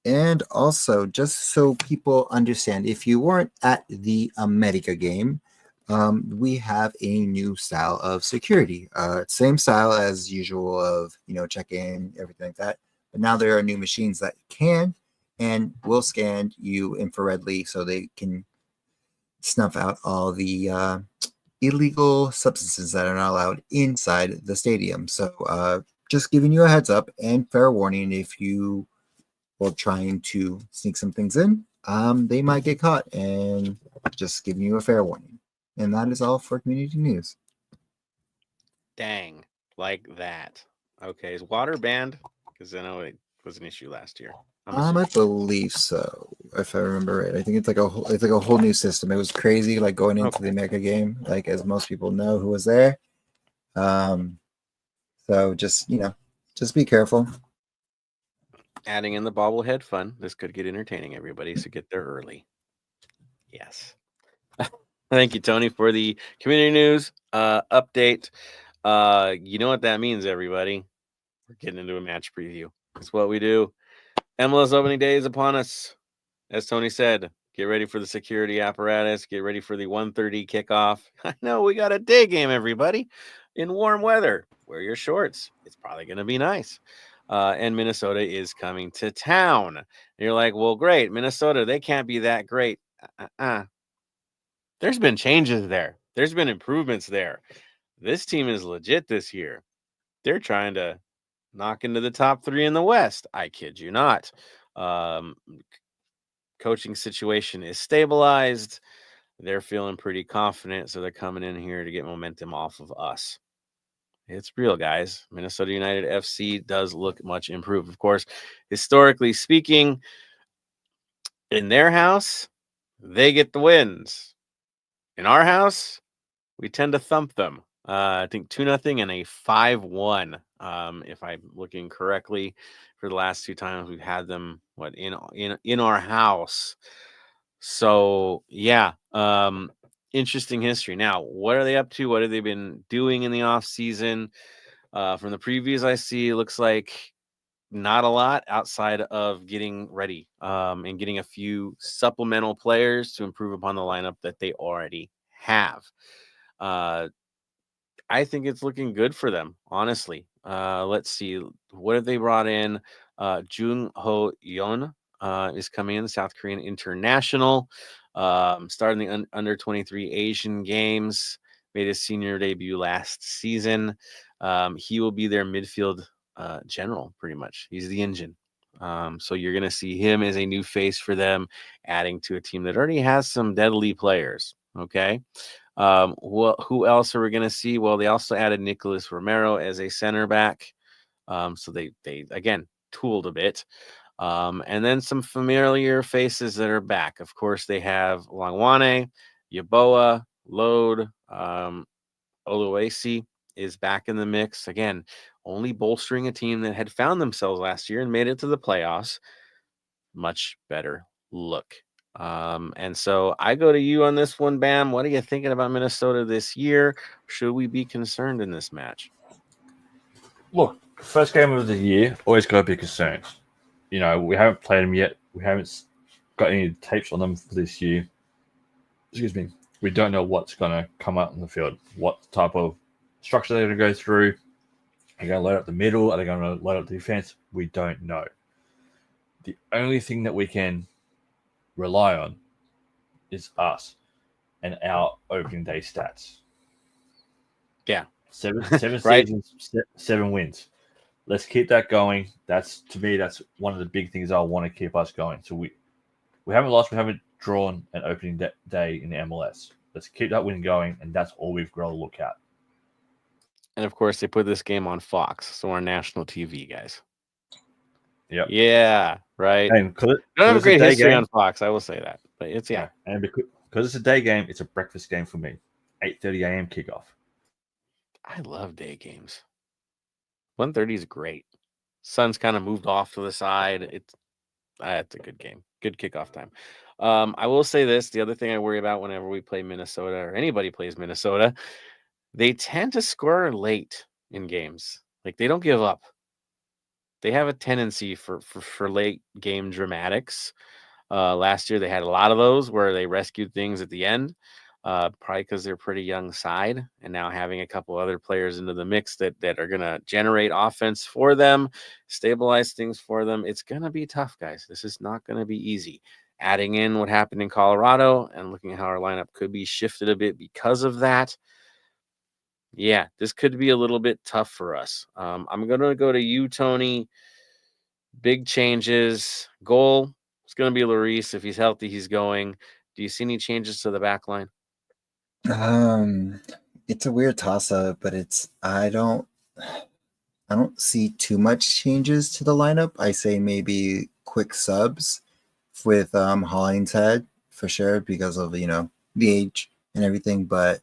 And also, just so people understand, if you weren't at the America game, we have a new style of security. Same style as usual of, check-in, everything like that. But now there are new machines that can and will scan you infraredly so they can snuff out all the illegal substances that are not allowed inside the stadium. So just giving you a heads up and fair warning, if you were trying to sneak some things in, they might get caught, and just giving you a fair warning. And that is all for community news. Dang, like that. Okay, is water banned? Because I know it was an issue last year. I believe so, if I remember right. I think it's like a whole new system. It was crazy, like going into the America game, like as most people know who was there. So just be careful. Adding in the bobblehead fun. This could get entertaining, everybody, so get there early. Yes. Thank you, Tony, for the community news update. You know what that means, everybody. We're getting into a match preview. That's what we do. MLS opening day is upon us. As Tony said, get ready for the security apparatus. Get ready for the 1:30 kickoff. I know we got a day game, everybody, in warm weather. Wear your shorts. It's probably going to be nice. And Minnesota is coming to town. And you're like, well, great. Minnesota, they can't be that great. There's been changes there. There's been improvements there. This team is legit this year. They're trying to knock into the top 3 in the West. I kid you not. Coaching situation is stabilized. They're feeling pretty confident, so they're coming in here to get momentum off of us. It's real, guys. Minnesota United FC does look much improved. Of course, historically speaking, in their house, they get the wins. In our house, we tend to thump them. I think 2-0 and a 5-1. If I'm looking correctly, for the last 2 times we've had them in our house. So yeah, interesting history. Now, what are they up to? What have they been doing in the off season? From the previews I see, it looks like not a lot outside of getting ready and getting a few supplemental players to improve upon the lineup that they already have. I think it's looking good for them, honestly. Let's see. What have they brought in? Jung Ho Yeon is coming in, the South Korean international, starting the under 23 Asian Games, made his senior debut last season. He will be their midfield general, pretty much. He's the engine. So you're going to see him as a new face for them, adding to a team that already has some deadly players. Okay. Who else are we going to see? Well, they also added Nicolas Romero as a center back. So they again tooled a bit. And then some familiar faces that are back. Of course, they have Langwane, Yeboah, Lode, Oluwasi is back in the mix. Again, only bolstering a team that had found themselves last year and made it to the playoffs. Much better look. And so I go to you on this one, Bam. What are you thinking about Minnesota this year? Should we be concerned in this match? Look, first game of the year, always got to be concerned. We haven't played them yet. We haven't got any tapes on them for this year. excuse me, we don't know what's going to come out in the field, what type of structure they're going to go through. Are they going to load up the middle? Are they going to load up the defense? We don't know. The only thing that we can rely on is us and our opening day stats. Yeah. Seven Right. seasons, 7 wins. Let's keep that going. That's one of the big things I want to keep us going. So we haven't lost, we haven't drawn an opening day in the MLS. Let's keep that win going, and that's all we've got to look at. And of course, they put this game on Fox, so we're on national TV, guys. Yep. Yeah, right. And Don't have a great history on Fox, I will say that, but it's and because it's a day game, it's a breakfast game for me. 8:30 a.m. kickoff. I love day games. 1:30 is great. Sun's kind of moved off to the side. It's a good game. Good kickoff time. I will say this: the other thing I worry about whenever we play Minnesota or anybody plays Minnesota, they tend to score late in games. Like they don't give up. They have a tendency for late game dramatics. Last year they had a lot of those where they rescued things at the end, probably because they're pretty young side, and now having a couple other players into the mix that are going to generate offense for them, stabilize things for them. It's going to be tough, guys. This is not going to be easy. Adding in what happened in Colorado and looking at how our lineup could be shifted a bit because of that. Yeah, this could be a little bit tough for us. I'm going to go to you, Tony. Big changes. Goal. It's going to be Lloris. If he's healthy, he's going. Do you see any changes to the back line? It's a weird toss-up, but I don't see too much changes to the lineup. I say maybe quick subs with Hollingshead for sure because of the age and everything. But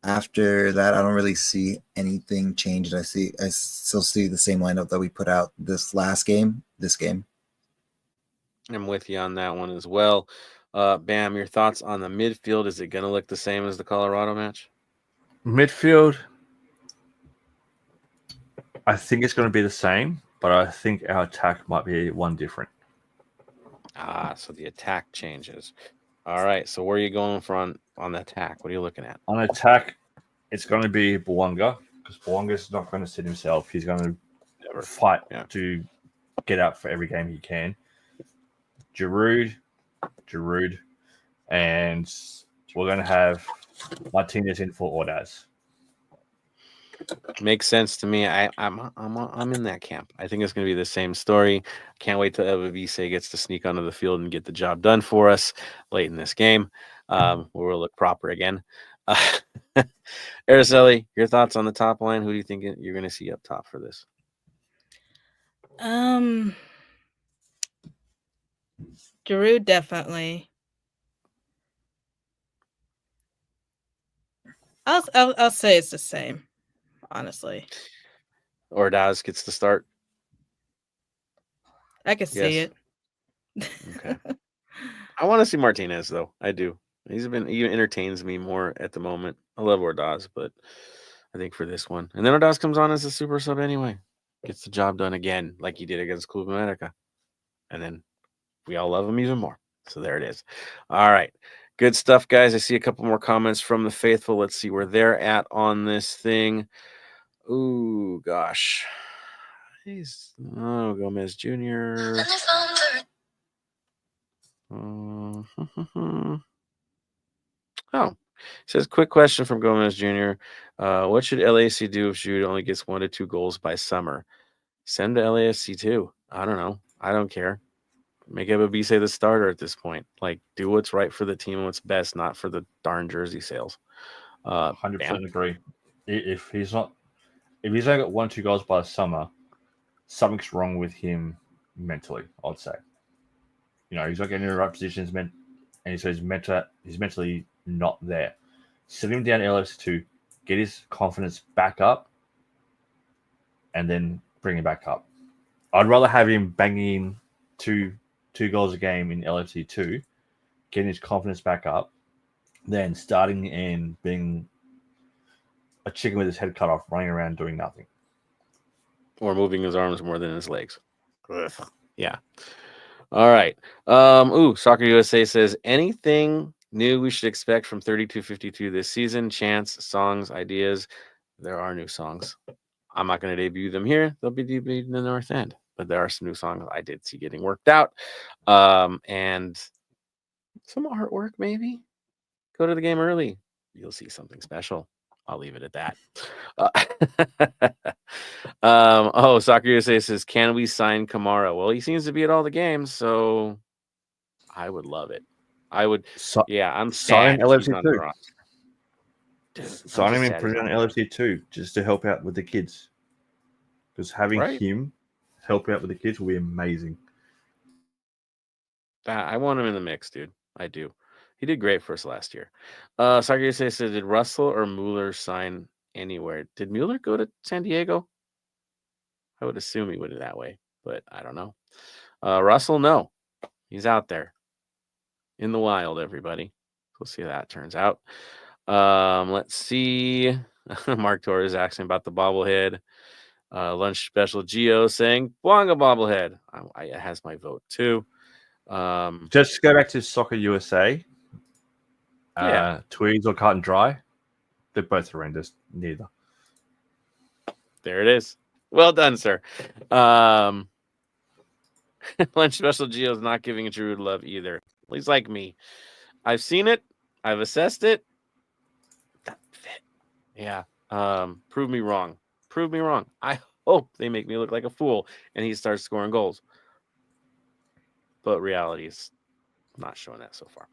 after that, I don't really see anything changed. I still see the same lineup that we put out this game. I'm with you on that one as well. Bam, your thoughts on the midfield? Is it going to look the same as the Colorado match? Midfield, I think it's going to be the same, but I think our attack might be one different. So the attack changes. All right. So where are you going for on the attack? What are you looking at? On attack, it's going to be Bouanga because Bouanga's not going to sit himself. He's going to fight to get out for every game he can. Giroud, and we're going to have Martinez in for Ordaz. Makes sense to me. I'm in that camp. I think it's going to be the same story. Can't wait till Evavise gets to sneak onto the field and get the job done for us late in this game. Where we'll look proper again. Araceli, your thoughts on the top line? Who do you think you're going to see up top for this? Giroud definitely. I'll say it's the same, honestly. Ordaz gets the start. I can see it. Okay. I want to see Martinez though. I do. He entertains me more at the moment. I love Ordaz, but I think for this one, and then Ordaz comes on as a super sub anyway, gets the job done again, like he did against Club America, and then we all love him even more. So there it is. All right, good stuff, guys. I see a couple more comments from the faithful. Let's see where they're at on this thing. Ooh, gosh. Gomez Jr. Oh, says quick question from Gomez Jr. What should LAFC do if Jude only gets 1 to 2 goals by summer? Send to LAFC too. I don't know. I don't care. Make Ebobisse the starter at this point. Like, do what's right for the team and what's best, not for the darn jersey sales. 100% agree. If he's only got 1 or 2 goals by the summer, something's wrong with him mentally, I'd say. He's not getting in the right positions, and he's mentally not there. Sit him down LS2, get his confidence back up, and then bring him back up. I'd rather have him banging two goals a game in LFC2, getting his confidence back up, than starting and being a chicken with his head cut off, running around doing nothing. Or moving his arms more than his legs. Ugh. Yeah. All right. Soccer USA says anything New we should expect from 3252 this season. Chants, songs, ideas. There are new songs. I'm not going to debut them here. They'll be debuted in the North End. But there are some new songs I did see getting worked out. And some artwork, maybe. Go to the game early. You'll see something special. I'll leave it at that. Soccer USA says, can we sign Kamara? Well, he seems to be at all the games, so I would love it. I would. I'm sign sad LFC he's on the too. roster. Dude, sign him and put it on LFC too, just to help out with the kids. Because having him help out with the kids will be amazing. I want him in the mix, dude. I do. He did great for us last year. Soccer USA said, did Russell or Mueller sign anywhere? Did Mueller go to San Diego? I would assume he would that way, but I don't know. Russell, no. He's out there in the wild, everybody. We'll see how that turns out. Let's see. Mark Torres asking about the bobblehead. Lunch special Geo saying Bwanga bobblehead. It has my vote too. Just go back to Soccer USA. Tweeds or Cut and Dry. They're both horrendous. Neither. There it is. Well done, sir. Lunch special Geo's not giving Drew love either. He's like me. I've seen it. I've assessed it. Doesn't fit. Yeah. Prove me wrong. Prove me wrong. I hope they make me look like a fool and he starts scoring goals. But reality is not showing that so far.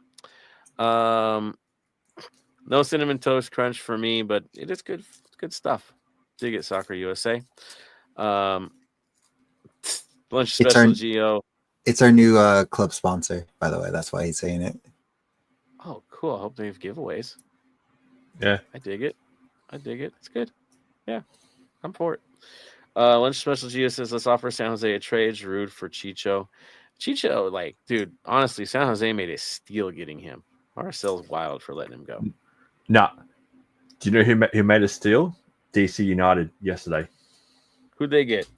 No cinnamon toast crunch for me, but it is good. Good stuff. Dig it, Soccer USA. Lunch special Geo. It's our new club sponsor, by the way. That's why he's saying it. Oh, cool. I hope they have giveaways. Yeah. I dig it. It's good. Yeah. I'm for it. Lunch special Geo says, let's offer San Jose a trade. Giroud for Chicho. Chicho, dude, honestly, San Jose made a steal getting him. RSL's wild for letting him go. Nah. Do you know who made a steal? DC United yesterday. Who'd they get?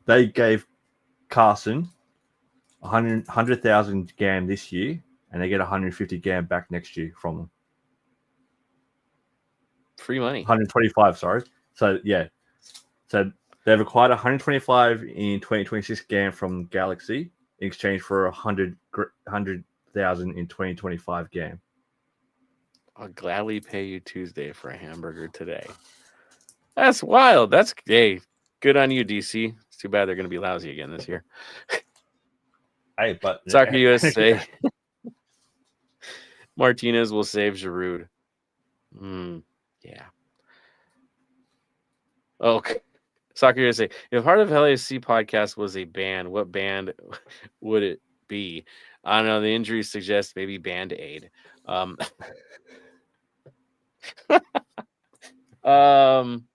They gave Carson 100,000 GAM this year, and they get 150 GAM back next year from them. Free money. 125, sorry. So, yeah. So, they've acquired 125 in 2026 GAM from Galaxy in exchange for 100,000 in 2025 GAM. I'll gladly pay you Tuesday for a hamburger today. That's wild. That's good on you, DC. It's too bad they're going to be lousy again this year. Hey, but Soccer USA. Martinez will save Giroud. Yeah. Okay. Soccer USA. If Heart of LAFC podcast was a band, what band would it be? I don't know. The injuries suggest maybe Band-Aid.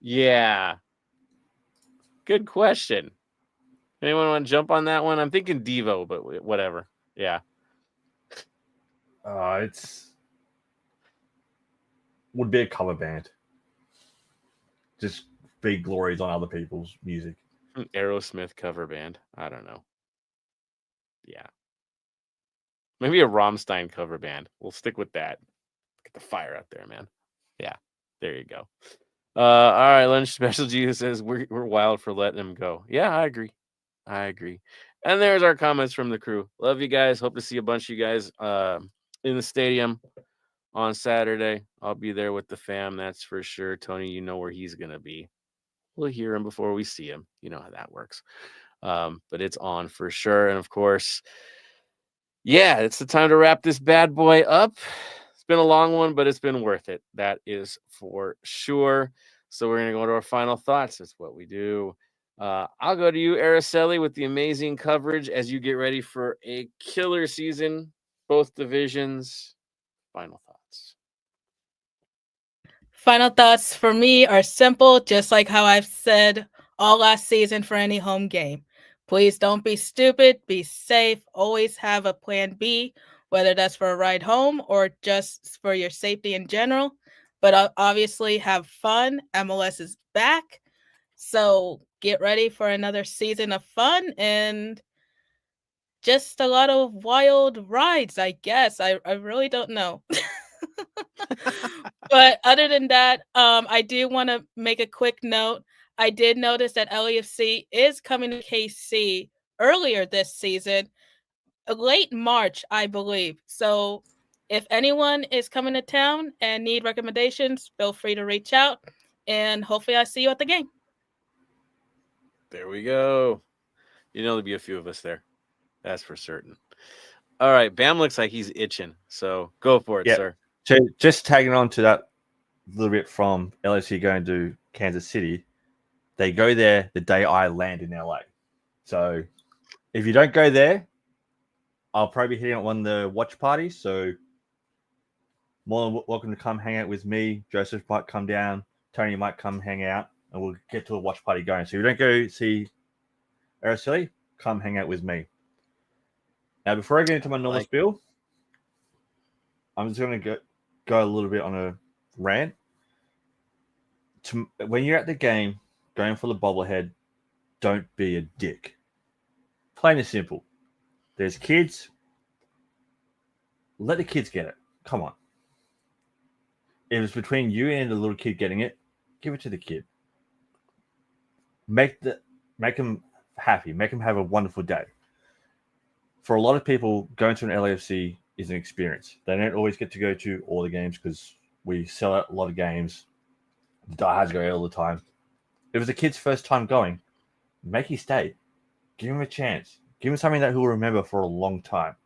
Yeah. Good question. Anyone want to jump on that one? I'm thinking Devo, but whatever. Yeah. Would be a cover band. Just big glories on other people's music. Aerosmith cover band. I don't know. Yeah. Maybe a Rammstein cover band. We'll stick with that. Get the fire out there, man. Yeah. There you go. All right, Lunch Special G says we're wild for letting him go. Yeah, I agree. And there's our comments from the crew. Love you guys. Hope to see a bunch of you guys in the stadium on Saturday. I'll be there with the fam, that's for sure. Tony, you know where he's gonna be. We'll hear him before we see him. You know how that works. But it's on for sure. And of course, yeah, it's the time to wrap this bad boy up. It's been a long one, but it's been worth it. That is for sure. So we're going to go to our final thoughts. That's what we do. I'll go to you, Araceli, with the amazing coverage as you get ready for a killer season, both divisions. Final thoughts. Final thoughts for me are simple, just like how I've said all last season for any home game. Please don't be stupid. Be safe. Always have a plan B, whether that's for a ride home or just for your safety in general. But obviously have fun. MLS is back. So get ready for another season of fun. And just a lot of wild rides, I guess. I really don't know. But other than that, I do want to make a quick note. I did notice that LAFC is coming to KC earlier this season, late March, I believe. So if anyone is coming to town and need recommendations, feel free to reach out, and hopefully I see you at the game. There we go. There'll be a few of us there. That's for certain. All right, Bam looks like he's itching, so go for it, Yeah. sir. So just tagging on to that a little bit from LSU going to Kansas City, they go there the day I land in LA. So if you don't go there, I'll probably be hitting on one of the watch parties. So more than welcome to come hang out with me. Joseph might come down. Tony might come hang out, and we'll get to a watch party going. So if you don't go see Araceli, come hang out with me. Now, before I get into my normal spiel, I'm just going to go a little bit on a rant. When you're at the game, going for the bobblehead, don't be a dick. Plain and simple. There's kids. Let the kids get it. Come on. If it's between you and the little kid getting it, give it to the kid. Make them happy. Make them have a wonderful day. For a lot of people, going to an LAFC is an experience. They don't always get to go to all the games because we sell out a lot of games. The diehards go all the time. If it's a kid's first time going, make his stay. Give him a chance. Give him something that he'll remember for a long time.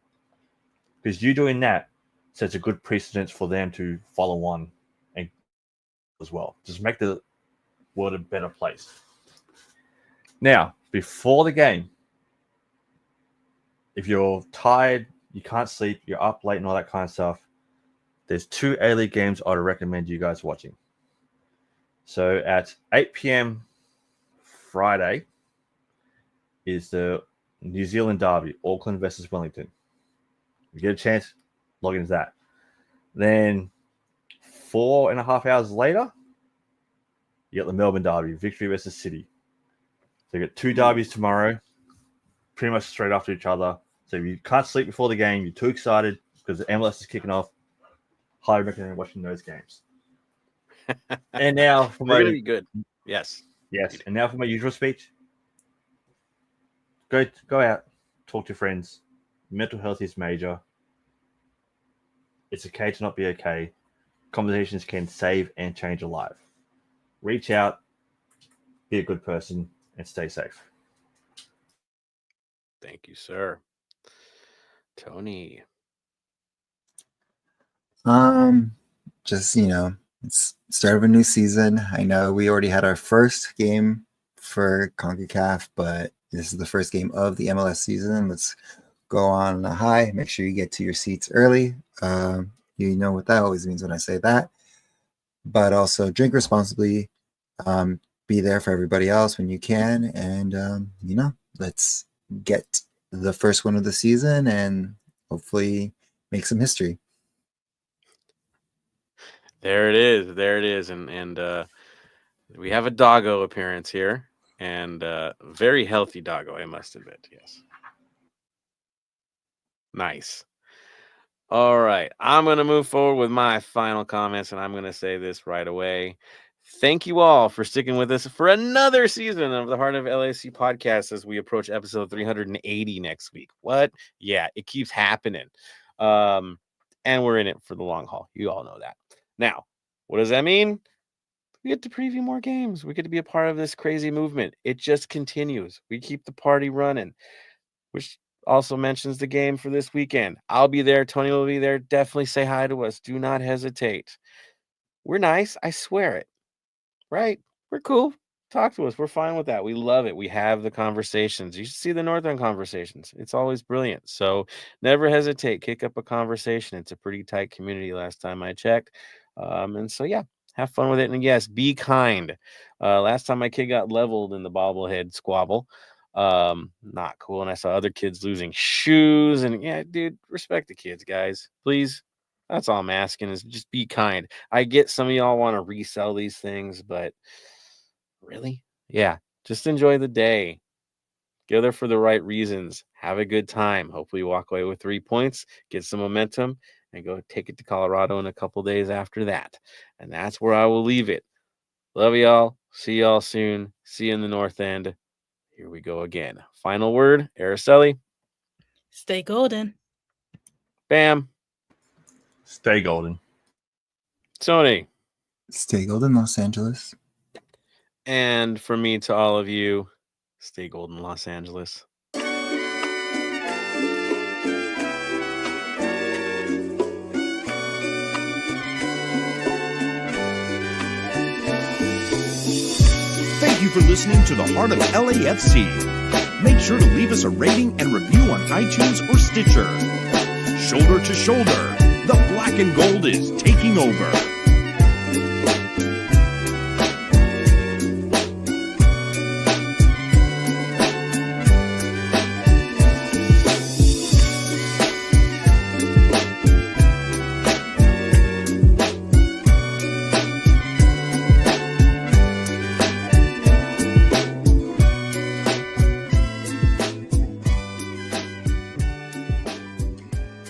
Because you doing that sets a good precedence for them to follow on and as well. Just make the world a better place. Now, before the game, if you're tired, you can't sleep, you're up late and all that kind of stuff, there's 2 A-League games I'd recommend you guys watching. So at 8 p.m. Friday is the New Zealand derby, Auckland versus Wellington. You get a chance, log into that. Then 4.5 hours later, you got the Melbourne derby, Victory versus City. So you got 2 derbies tomorrow, pretty much straight after each other. So if you can't sleep before the game, you're too excited because the MLS is kicking off, highly recommend watching those games. And now for We're going to be good. Yes. And now for my usual speech. Go out, talk to friends. Mental health is major. It's okay to not be okay. Conversations can save and change a life. Reach out, be a good person, and stay safe. Thank you, sir. Tony. Just, it's start of a new season. I know we already had our first game for CONCACAF, but this is the first game of the MLS season. Let's go on a high. Make sure you get to your seats early. You know what that always means when I say that. But also drink responsibly. Be there for everybody else when you can. And, let's get the first one of the season and hopefully make some history. There it is. And we have a doggo appearance here, and very healthy doggo, I must admit. Yes. Nice. All right. I'm going to move forward with my final comments, and I'm going to say this right away. Thank you all for sticking with us for another season of the Heart of LAFC podcast as we approach episode 380 next week. What? Yeah, it keeps happening. And we're in it for the long haul. You all know that. Now, what does that mean? We get to preview more games. We get to be a part of this crazy movement. It just continues. We keep the party running, which also mentions the game for this weekend. I'll be there. Tony will be there. Definitely say hi to us. Do not hesitate. We're nice. I swear it. Right? We're cool. Talk to us. We're fine with that. We love it. We have the conversations. You should see the Northern conversations. It's always brilliant. So never hesitate. Kick up a conversation. It's a pretty tight community last time I checked. And so, yeah, have fun with it. And yes, be kind. Last time my kid got leveled in the bobblehead squabble. Not cool. And I saw other kids losing shoes. And yeah, dude, respect the kids, guys. Please. That's all I'm asking is just be kind. I get some of y'all want to resell these things, but really? Yeah, just enjoy the day. Go there for the right reasons. Have a good time. Hopefully you walk away with 3 points, get some momentum, and go take it to Colorado in a couple days after that. And that's where I will leave it. Love y'all. See y'all soon. See you in the North End. Here we go again. Final word, Araceli. Stay golden. Bam. Stay golden. Tony. Stay golden, Los Angeles. And from me to all of you, stay golden, Los Angeles. Thank you for listening to the Heart of LAFC. Make sure to leave us a rating and review on iTunes or Stitcher. Shoulder to shoulder, the black and gold is taking over.